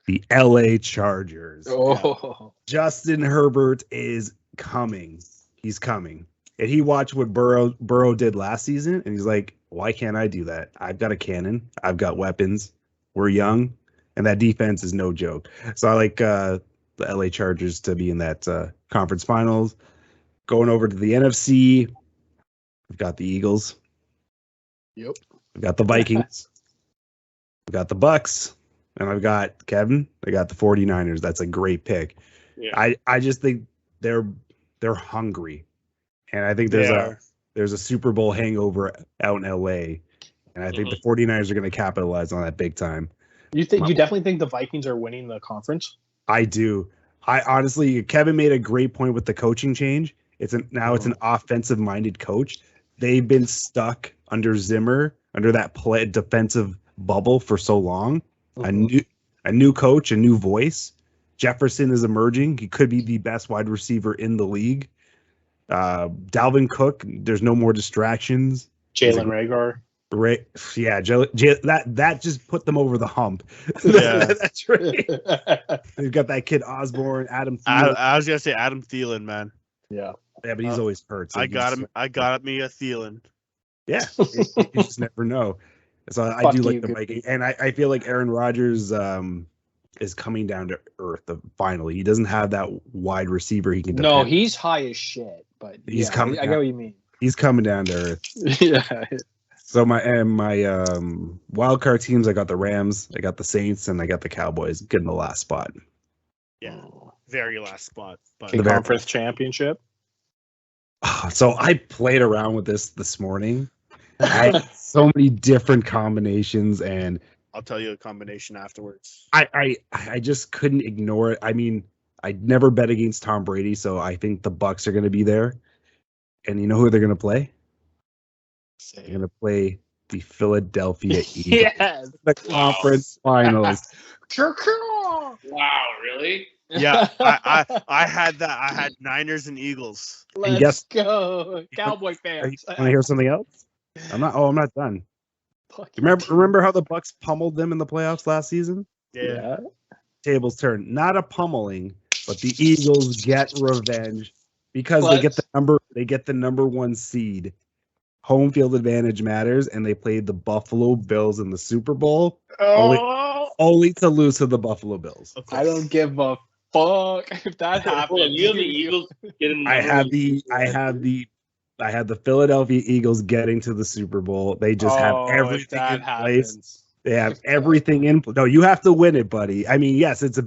the LA Chargers. Oh, Justin Herbert is coming. He's coming. And he watched what Burrow did last season, and he's like, why can't I do that? I've got a cannon. I've got weapons. We're young, and that defense is no joke. So I like the LA Chargers to be in that conference finals. Going over to the NFC, we've got the Eagles. Yep. We've got the Vikings. We've got the Bucks. And I've got Kevin. I got the 49ers. That's a great pick. Yeah. I just think they're hungry. And I think there's a Super Bowl hangover out in LA. And I think the 49ers are going to capitalize on that big time. You definitely think the Vikings are winning the conference? I do. I honestly, Kevin made a great point with the coaching change. It's an offensive minded coach. They've been stuck under Zimmer, under that defensive bubble for so long. A new coach, a new voice. Jefferson is emerging. He could be the best wide receiver in the league. Dalvin Cook, there's no more distractions. Jalen Reagor. Right. Yeah, that just put them over the hump. Yeah. That's right. They've got that kid Osborne, Adam Thielen. I was gonna say Adam Thielen, man. Yeah. Yeah, but he's always hurt. So I got me a Thielen. Yeah. You just never know. So I do like the Vikings. And I feel like Aaron Rodgers is coming down to earth finally. He doesn't have that wide receiver he can depend. No, he's high as shit, but he's coming. I get what you mean. He's coming down to earth. Yeah. So my wild card teams, I got the Rams, I got the Saints, and I got the Cowboys getting the last spot. Yeah, very last spot. But the conference championship. So I played around with this morning. I had so many different combinations, and I'll tell you a combination afterwards. I just couldn't ignore it. I mean, I never bet against Tom Brady, so I think the Bucks are going to be there. And you know who they're going to play? They're going to play the Philadelphia Eagles. Yes, The conference finals. Wow, really? Yeah, I had that. I had Niners and Eagles. Let's go, Cowboy fans. Want to hear something else? I'm not done. Remember how the Bucks pummeled them in the playoffs last season? Yeah. Tables turn. Not a pummeling, but the Eagles get revenge because they get the number one seed. Home field advantage matters, and they played the Buffalo Bills in the Super Bowl. Only to lose to the Buffalo Bills. I don't give a fuck if that happens. You have the Eagles getting. I have the Philadelphia Eagles getting to the Super Bowl. They just have everything in place. They have everything in. No, you have to win it, buddy. I mean, yes, it's a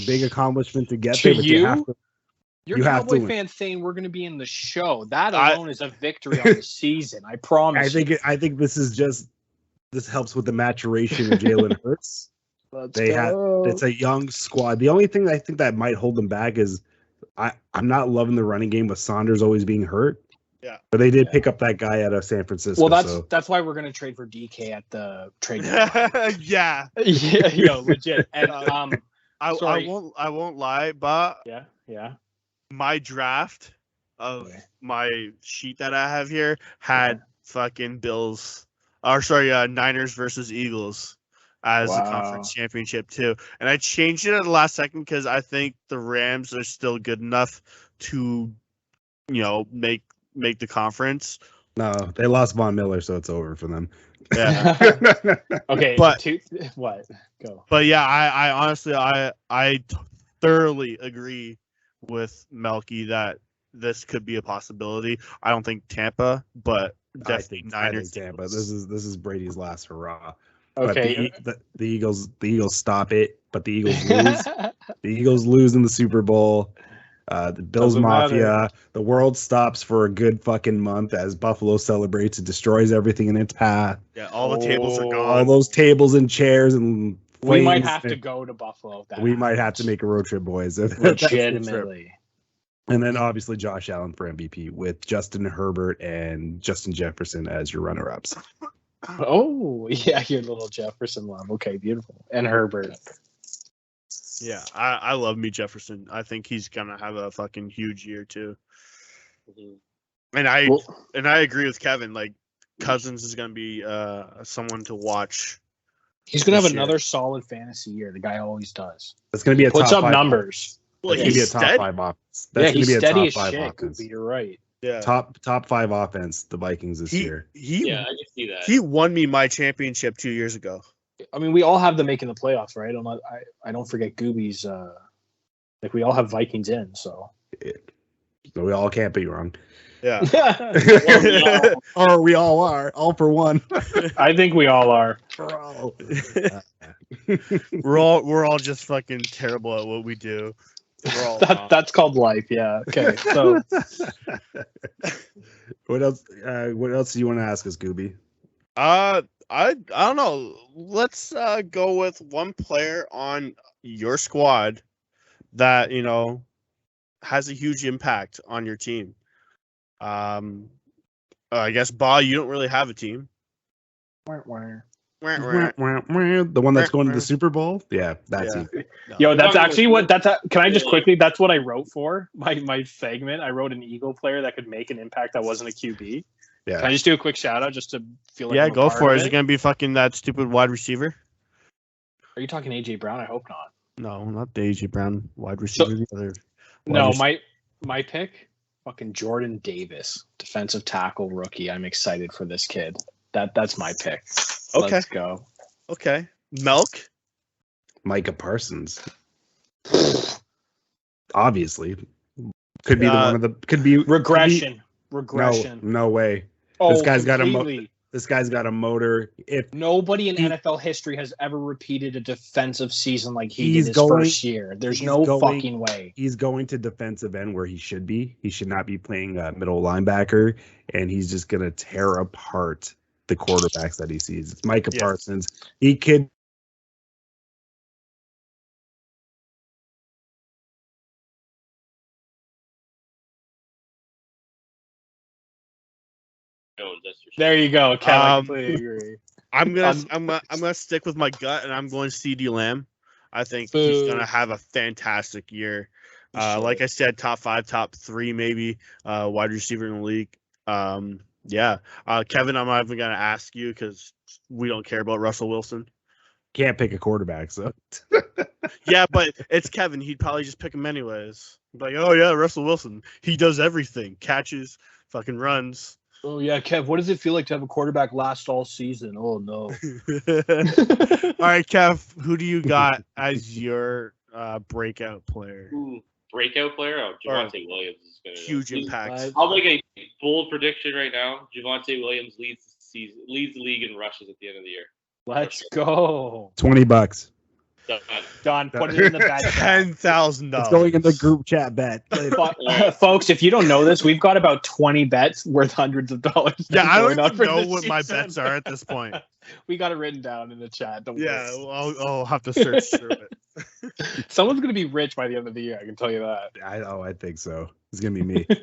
big accomplishment to get there, but you have to. You're a Cowboy fan saying we're going to be in the show. That alone is a victory on the season. I promise. I think this helps with the maturation of Jalen Hurts. It's a young squad. The only thing I think that might hold them back is I'm not loving the running game with Saunders always being hurt. But they did pick up that guy out of San Francisco. Well, that's why we're gonna trade for DK at the trade. Yeah. Yeah, legit. And sorry. I won't lie, but yeah. my draft of my sheet that I have here had fucking Niners versus Eagles as the conference championship too. And I changed it at the last second because I think the Rams are still good enough to, make the conference. No, they lost Von Miller, so it's over for them. Yeah. Okay, but what? Go. But yeah, I honestly I thoroughly agree with Melky that this could be a possibility. I don't think Tampa, but definitely Niners. I think Tampa. This is Brady's last hurrah. Okay. But the Eagles stop it, but the Eagles lose. The Eagles lose in the Super Bowl. The Bills Mafia. The world stops for a good fucking month as Buffalo celebrates and destroys everything in its path. Yeah, all the tables are gone. All those tables and chairs and we might have to go to Buffalo. We might have to make a road trip, boys. Legitimately. And then obviously Josh Allen for MVP with Justin Herbert and Justin Jefferson as your runner-ups. Oh, yeah, your little Jefferson love. Okay, beautiful. And Herbert. Yeah, I love me Jefferson. I think he's gonna have a fucking huge year too. And I agree with Kevin. Like Cousins is gonna be someone to watch. He's gonna have another solid fantasy year. The guy always does. It's gonna be a puts top up numbers. Well, he's gonna be a top 5 offense. That's he's gonna be a steady top 5 as shit. offense. You're right. Yeah, top 5 offense. The Vikings this year. I can see that. He won me my championship 2 years ago. I mean, we all have them making the playoffs, right? I don't forget Goobie's. Like we all have Vikings in, so we all can't be wrong. Yeah, or we all are, all for one. I think we all are. We're all just fucking terrible at what we do. We're all that's called life. Yeah. Okay. So what else? What else do you want to ask us, Goobie? I don't know. Let's go with one player on your squad that has a huge impact on your team. I guess you don't really have a team. The one that's going to the Super Bowl? Yeah, that's it. No. Yo, that's actually what can I just quickly, that's what I wrote for my segment. I wrote an Eagle player that could make an impact that wasn't a QB. Yeah. Can I just do a quick shout out just to feel like I'm a go part for of it. Is it going to be fucking that stupid wide receiver? Are you talking AJ Brown? I hope not. No, not the AJ Brown wide receiver. My pick, fucking Jordan Davis, defensive tackle rookie. I'm excited for this kid. That's my pick. Okay. Let's go. Okay. Melk? Micah Parsons. Obviously. Could be the one of the regression. No way. Oh, this guy's completely. got this guy's got a motor. If nobody in NFL history has ever repeated a defensive season like he did his first year. There's no fucking way. He's going to defensive end where he should be. He should not be playing middle linebacker, and he's just gonna tear apart the quarterbacks that he sees. It's Micah Parsons. He could. There you go, Cal. I completely agree. I'm gonna stick with my gut, and I'm going CD Lamb. I think he's gonna have a fantastic year. Like I said, top 5, top 3, maybe wide receiver in the league. Kevin, I'm not even gonna ask you because we don't care about Russell Wilson. Can't pick a quarterback, so. Yeah, but it's Kevin. He'd probably just pick him anyways. Like, oh yeah, Russell Wilson. He does everything: catches, fucking runs. Oh yeah, Kev. What does it feel like to have a quarterback last all season? Oh no. All right, Kev. Who do you got as your breakout player? Ooh, breakout player? Oh, Javonte Williams is going to huge impact. I'll make a bold prediction right now. Javonte Williams leads the league in rushes at the end of the year. Let's go. $20. Done. Put it in the bet. $10,000. It's going in the group chat bet. Folks, if you don't know this, we've got about 20 bets worth hundreds of dollars. Yeah, I don't even know what my bets are at this point. We got it written down in the chat. I'll have to search through it. Someone's gonna be rich by the end of the year. I can tell you that. I think so. It's gonna be me. All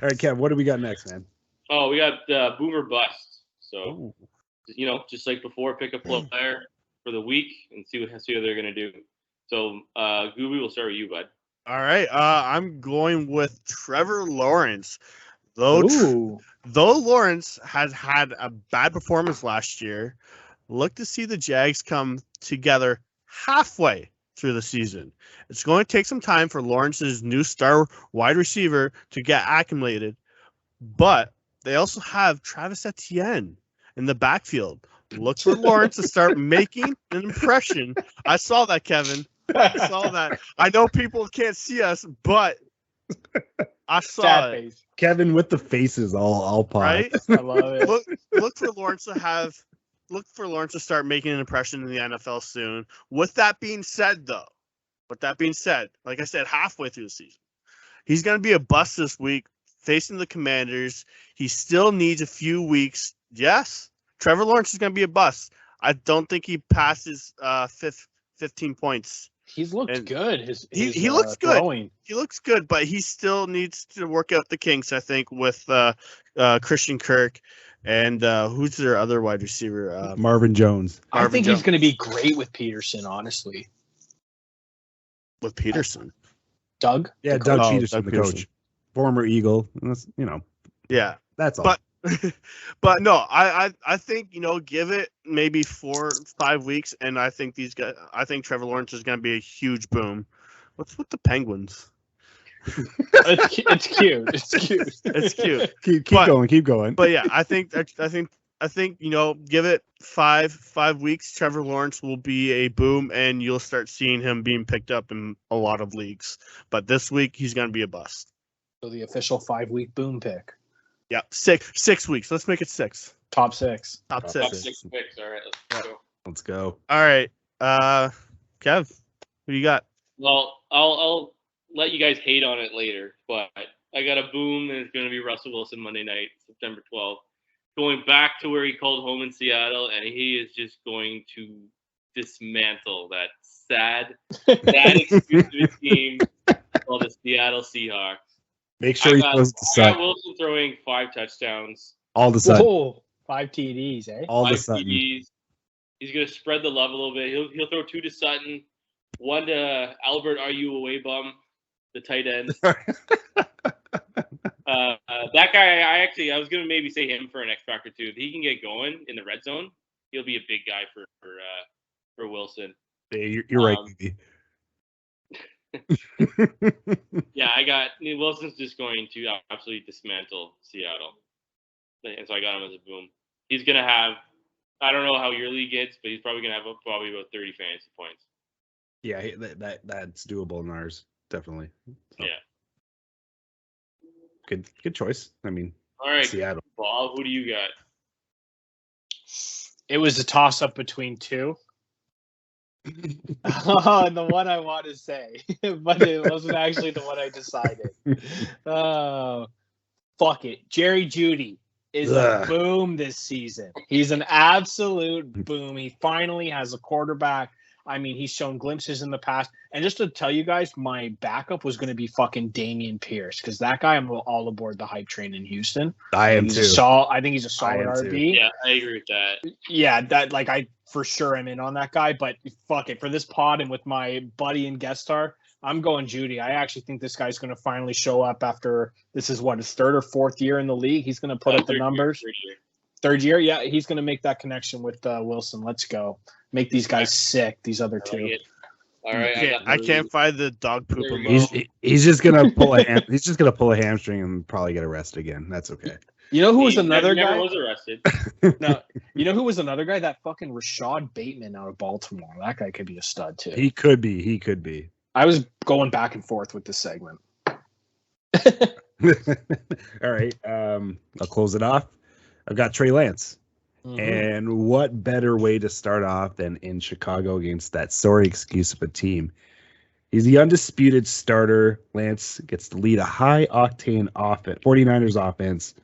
right, Kev, what do we got next, man? Oh, we got boomer bust. So Ooh. just like before, pick a player for the week and see what they're gonna do. So Goobie, we'll start with you, bud. All right. I'm going with Trevor Lawrence. Ooh. Though Lawrence has had a bad performance last year, look to see the Jags come together halfway through the season. It's going to take some time for Lawrence's new star wide receiver to get acclimated, but they also have Travis Etienne in the backfield. Look for Lawrence to start making an impression. I saw that, Kevin. I saw that. I know people can't see us, but I saw Sad it. face. Kevin with the faces all pop. Right? I love it. Look for Lawrence to start making an impression in the NFL soon. With that being said, like I said, halfway through the season, he's going to be a bust this week facing the Commanders. He still needs a few weeks. Yes, Trevor Lawrence is going to be a bust. I don't think he passes 15 points. He's looked good. He looks good. Throwing. He looks good, but he still needs to work out the kinks, I think, with Christian Kirk and who's their other wide receiver? Marvin Jones. I think he's going to be great with Peterson, honestly. With Peterson. Doug? Yeah, Doug coach. Peterson, Doug the Peterson. coach. Former Eagle. Yeah. That's all. But no, I think, give it maybe 4 or 5 weeks, and I think Trevor Lawrence is going to be a huge boom. What's with the Penguins? It's cute. It's cute. It's cute. Keep going. But yeah, I think give it 5 weeks. Trevor Lawrence will be a boom, and you'll start seeing him being picked up in a lot of leagues. But this week he's going to be a bust. So the official 5-week boom pick. Yeah, 6 weeks. Let's make it 6. Top 6. Top Top 6. 6 picks. All right, let's go. Let's go. All right, Kev, who you got? Well, I'll let you guys hate on it later, but I got a boom, and it's going to be Russell Wilson Monday night, September 12th, going back to where he called home in Seattle, and he is just going to dismantle that sad exclusive team called the Seattle Seahawks. Make sure he throws the I got sun. Wilson throwing 5 touchdowns. All the sun. Whoa, 5 TDs, eh? All the 5 sun. TDs. He's going to spread the love a little bit. He'll throw 2 to Sutton, 1 to Albert, are you away bum, the tight end. That guy, I was going to maybe say him for an X factor too. If he can get going in the red zone, he'll be a big guy for Wilson. Yeah, you're right, baby. Yeah, Wilson's just going to absolutely dismantle Seattle. And so I got him as a boom. He's going to have, I don't know how your league gets, but he's probably going to have about 30 fantasy points. Yeah, that's doable in ours, definitely. So, yeah. Good choice. I mean, all right, Seattle. Bob, who do you got? It was a toss-up between 2. And the one I want to say, but it wasn't actually the one I decided. Fuck it. Jerry Jeudy is a boom this season. He's an absolute boom. He finally has a quarterback. I mean, he's shown glimpses in the past. And just to tell you guys, my backup was going to be fucking Dameon Pierce, because that guy, I'm all aboard the hype train in Houston. I am too. I think he's a solid RB. Yeah, I agree with that. Yeah, I for sure am in on that guy. But fuck it, for this pod and with my buddy and guest star, I'm going Jeudy. I actually think this guy's going to finally show up after this is his 3rd or 4th year in the league. He's going to put up the numbers. Third year, yeah, he's going to make that connection with Wilson. Let's go. Make these guys sick, these other 2. All right, I can't find the dog poop emoji. He's just gonna pull a hamstring and probably get arrested again. That's okay. You know who was another guy? Never was arrested. No, you know who was another guy? That fucking Rashad Bateman out of Baltimore. That guy could be a stud too. He could be. I was going back and forth with this segment. All right, I'll close it off. I've got Trey Lance. Mm-hmm. And what better way to start off than in Chicago against that sorry excuse of a team? He's the undisputed starter. Lance gets to lead a high-octane offense, 49ers offense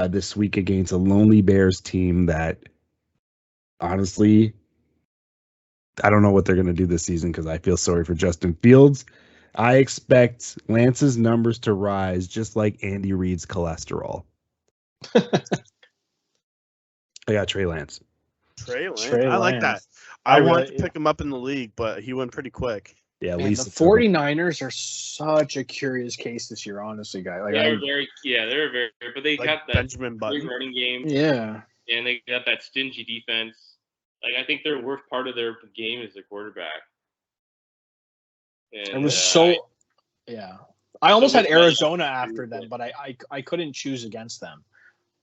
this week against a lonely Bears team that, honestly, I don't know what they're going to do this season because I feel sorry for Justin Fields. I expect Lance's numbers to rise just like Andy Reid's cholesterol. I got Trey Lance. Trey Lance. Trey I like that. Lance. I really- wanted to pick him up in the league, but he went pretty quick. Yeah, at Man, least the it's over. 49ers are such a curious case this year, honestly, guy. Like, They're very, but they Like got that Benjamin big Button. running game, yeah. and they got that stingy defense. Like I think their worst part of their game is their quarterback. And, It was yeah. I almost had Arizona after them, but I couldn't choose against them.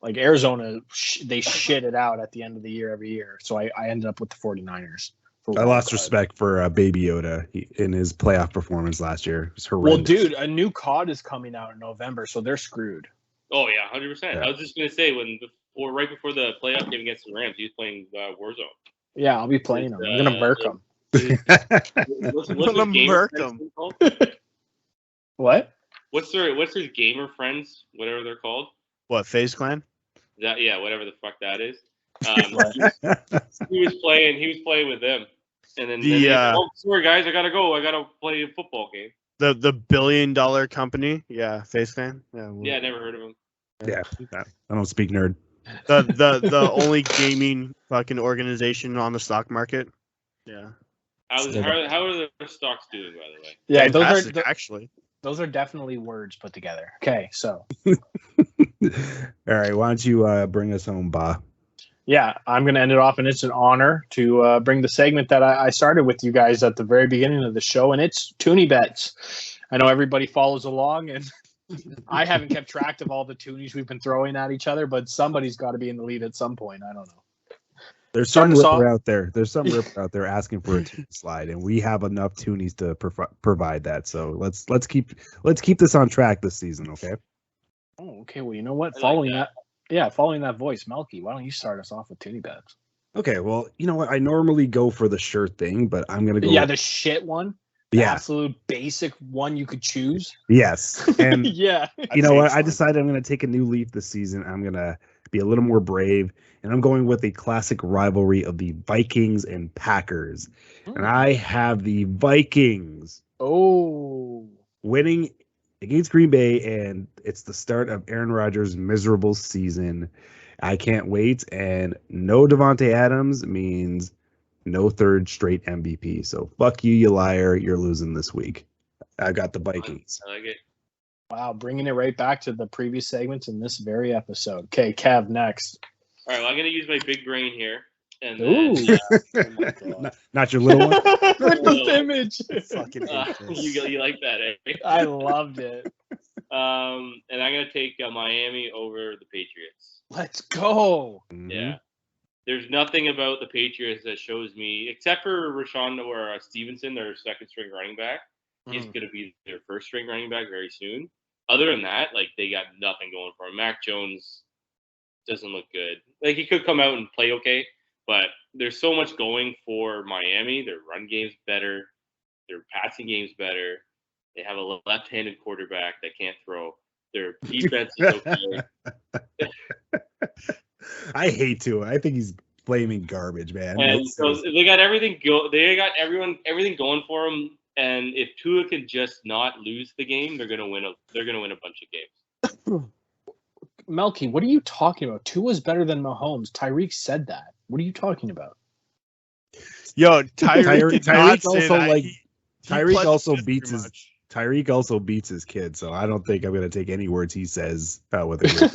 Like Arizona, they shit it out at the end of the year every year. So I ended up with the 49ers. I lost respect for Baby Yoda in his playoff performance last year. It was horrendous. Well, dude, a new COD is coming out in November, so they're screwed. Oh yeah, 100%. Yeah. I was just gonna say right before the playoff game against the Rams, he was playing Warzone. Yeah, I'll be playing them. I'm gonna murk them. What's gonna his gamer murk friends 'em. thing called? What? What's his gamer friends? Whatever they're called. What, FaZe Clan? Whatever the fuck that is. He was playing with them, and then sorry guys, I gotta go. I gotta play a football game. The billion-dollar company? Yeah, FaZe Clan? Yeah, I never heard of him. Yeah, I don't speak nerd. The only gaming fucking organization on the stock market. Yeah. How are the stocks doing, by the way? Yeah, Fantastic, actually. those are definitely words put together. Okay, so All right, why don't you bring us home, Ba? yeah, I'm gonna end it off, and it's an honor to bring the segment that I started with you guys at the very beginning of the show, and it's Toonie Bets. I know everybody follows along, and I haven't kept track of all the toonies we've been throwing at each other, but somebody's got to be in the lead at some point. I don't know. There's some Starting us ripper off- out there. There's some ripper out there asking for a tune slide, and we have enough toonies to provide that. So let's keep this on track this season, okay? Oh, okay. Well, you know what? I like Following that voice, Melky, why don't you start us off with Toonie Bets? Okay. Well, you know what? I normally go for the shirt thing, but I'm gonna go. Yeah, the shit one. The yeah. absolute basic one you could choose. Yes. And Yeah. you know what? I Excellent. decided I'm going to take a new leaf this season. I'm going to be a little more brave, and I'm going with a classic rivalry of the Vikings and Packers. And I have the Vikings Oh. winning against Green Bay, and it's the start of Aaron Rodgers' miserable season. I can't wait, and no Devontae Adams means no third straight MVP. So fuck you, you liar. You're losing this week. I got the Vikings. I like it. Wow, bringing it right back to the previous segments in this very episode. Okay, Kev, next. All right, well, I'm gonna use my big brain here, and Ooh. then, Oh my God. Not your little one. This image. Fucking hate this. you like that, eh? I loved it. And I'm gonna take Miami over the Patriots. Let's go. Mhm. Yeah. There's nothing about the Patriots that shows me, except for Rashawn or Stevenson, their second string running back. He's going to be their first string running back very soon. Other than that, like, they got nothing going for him. Mac Jones doesn't look good. Like, he could come out and play okay, but there's so much going for Miami. Their run game's better. Their passing game's better. They have a left-handed quarterback that can't throw. Their defense is okay. I hate Tua. I think he's flaming garbage, man. And so they got everything they got everything going for them. And if Tua can just not lose the game, they're gonna win a bunch of games. Melky, what are you talking about? Tua's better than Mahomes. Tyreek said that. What are you talking about? Yo, Tyreek did not Tyreek say also, that. like, He Tyreek pledged also fifth beats pretty his much. Tyreek also beats his kid, so I don't think I'm gonna take any words he says with it.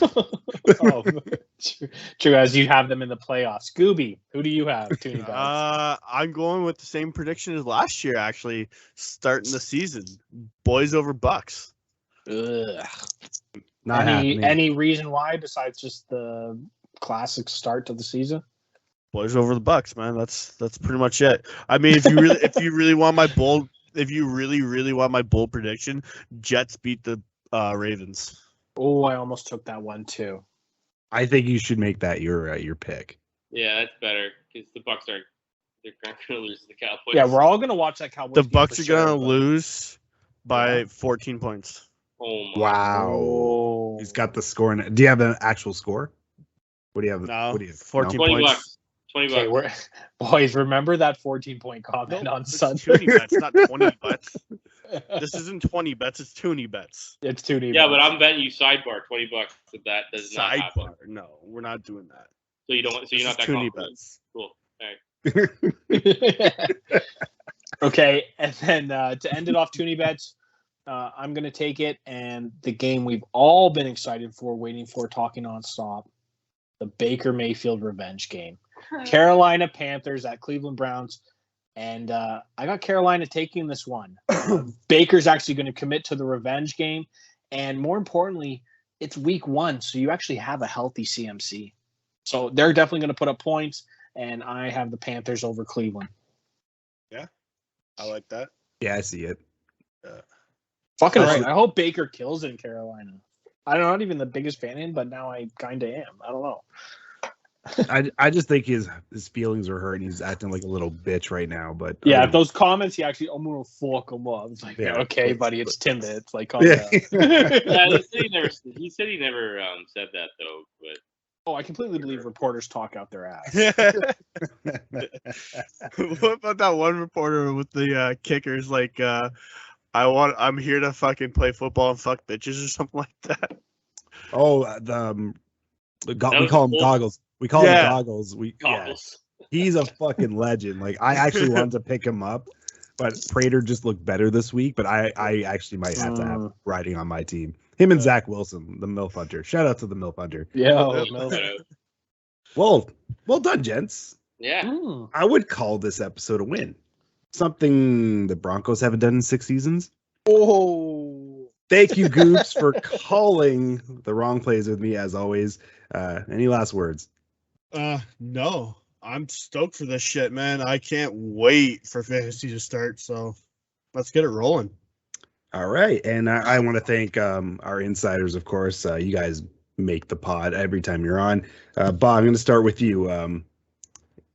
Oh, true, as you have them in the playoffs. Gooby, who do you have? Toonie Bets. I'm going with the same prediction as last year, actually, starting the season. Boys over Bucks. Ugh. Not happening. Any reason why besides just the classic start to the season? Boys over the Bucks, man. That's pretty much it. I mean, if you really want my bold prediction, Jets beat the Ravens. Oh, I almost took that one too. I think you should make that your pick. Yeah, that's better because the Bucks they're gonna lose to the Cowboys. Yeah, we're all gonna watch that Cowboys. The game Bucks for are gonna sure, but- lose by 14 points. Oh my. Wow. Oh. He's got the score. Do you have an actual score? What do you have? No, What do you have? 14 20 points. bucks. $20. Okay, boys, remember that 14-point comment No, on it's Sunday? toonie bets, not 20 bets. This isn't 20 bets, it's toonie bets. It's 2D. Yeah, but I'm betting you sidebar $20 if that does not happen. Sidebar. No, we're not doing that. So you don't. So you're not that toonie confident. bets. Cool. All right. Okay, and then to end it off, Toonie Bets, I'm going to take it, and the game we've all been excited for, waiting for, talking nonstop, the Baker Mayfield revenge game. Carolina Panthers at Cleveland Browns, and I got Carolina taking this one. Baker's actually going to commit to the revenge game, and more importantly, it's week 1, so you actually have a healthy CMC. So they're definitely going to put up points, and I have the Panthers over Cleveland. Yeah, I like that. Yeah, I see it. Fucking All right. right. I hope Baker kills it in Carolina. I'm not even the biggest fan in, but now I kind of am. I don't know. I just think his feelings are hurt and he's acting like a little bitch right now. But Yeah, those comments, he actually, I'm going to fuck him up. It's like, Yeah. okay, buddy, it's Timbit. It's like, calm Yeah. down. Yeah, he said he never said that though. But Oh, I completely believe reporters talk out their ass. What about that one reporter with the kickers? Like, I'm here to fucking play football and fuck bitches or something like that. Oh, we call him cool. Goggles. We call him Yeah. Goggles. Goggles. He's a fucking legend. Like I actually wanted to pick him up, but Prater just looked better this week. But I actually might have to have riding on my team. Him and Zach Wilson, the MILF Hunter. Shout out to the MILF Hunter. Yeah. Well done, gents. Yeah. I would call this episode a win. Something the Broncos haven't done in 6 seasons. Oh. Thank you, Goops, for calling the wrong plays with me as always. Any last words? No. I'm stoked for this shit, man. I can't wait for fantasy to start. So let's get it rolling. All right. And I want to thank our insiders, of course. You guys make the pod every time you're on. Bob, I'm going to start with you.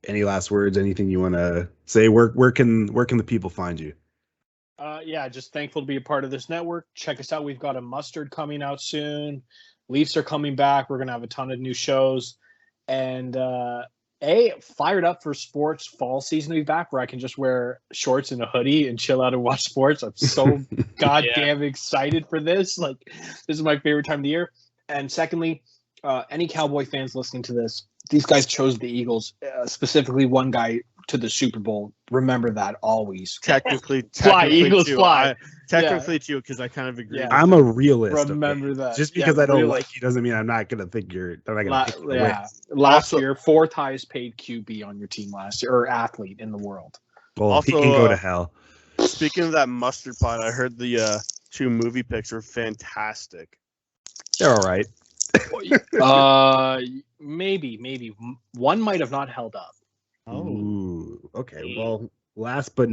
Any last words? Anything you want to say? Where can the people find you? Yeah, just thankful to be a part of this network. Check us out. We've got a mustard coming out soon. Leafs are coming back. We're going to have a ton of new shows. And fired up for sports fall season to be back where I can just wear shorts and a hoodie and chill out and watch sports. I'm so goddamn excited for this. Like, this is my favorite time of the year. And secondly, any Cowboy fans listening to this, these guys chose the Eagles, specifically one guy to the Super Bowl. Remember that always. Technically Eagles too. fly. Technically too, because I kind of agree. Yeah. with I'm a realist. Remember that. Just because I don't really. like you doesn't mean I'm not going to think you're. I'm not going to pick the win. Last year, 4th highest paid QB on your team last year, or athlete in the world. Well, Also, he can go to hell. Speaking of that mustard pot, I heard the 2 movie picks were fantastic. They're all right. Maybe one might have not held up. Ooh, okay. Well, last but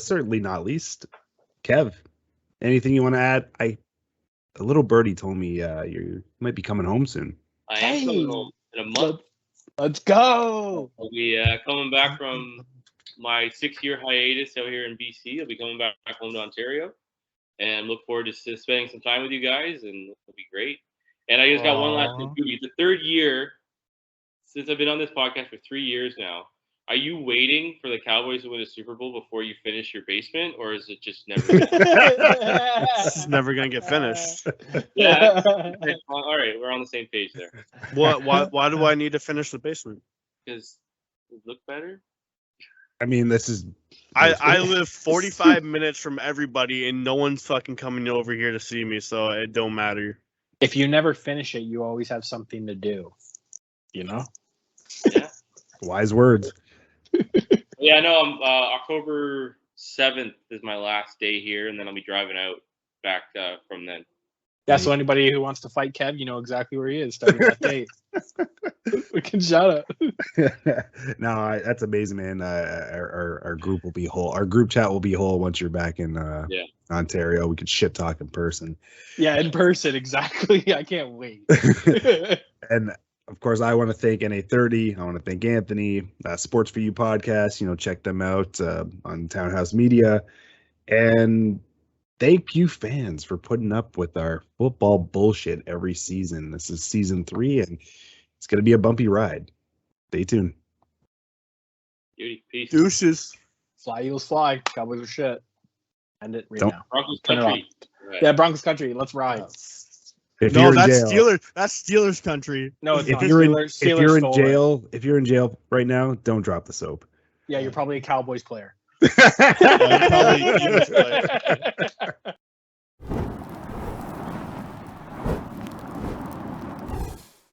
certainly not least, Kev, anything you want to add? A little birdie told me you might be coming home soon. I am coming home in a month. Let's go. I'll be coming back from my 6-year hiatus out here in BC. I'll be coming back home to Ontario, and look forward to spending some time with you guys, and it'll be great. And I just got one last thing. The 3rd year since I've been on this podcast for 3 years now. Are you waiting for the Cowboys to win a Super Bowl before you finish your basement, or is it just never? This is never gonna get finished. Yeah. All right, we're on the same page there. Why do I need to finish the basement? Because it look better. I mean, this is. I live 45 minutes from everybody, and no one's fucking coming over here to see me, so it don't matter. If you never finish it, you always have something to do. You know? Yeah. Wise words. Yeah, no. October 7th is my last day here, and then I'll be driving out back from then. Yeah, so anybody who wants to fight Kev, you know exactly where he is starting that date. We can shout out. No, that's amazing, man. Our group will be whole. Our group chat will be whole once you're back in Ontario. We could shit talk in person. Yeah, in person, exactly. I can't wait. And of course, I want to thank NA30. I want to thank Anthony, Sports for You podcast. Check them out on Townhouse Media. And thank you, fans, for putting up with our football bullshit every season. This is season 3, and it's going to be a bumpy ride. Stay tuned. Beauty. Peace. Deuces. Fly, Eagles, fly. Cowboys are shit. End it right Don't- now. Broncos Turn it country. Right. Yeah, Broncos country. Let's ride. If No, you're in that's jail, Steelers. That's Steelers country. No, it's if not. you're in, Steelers, if you're in stole it. jail, if you're in jail right now, don't drop the soap. Yeah, you're probably a Cowboys player. Probably Eagles player.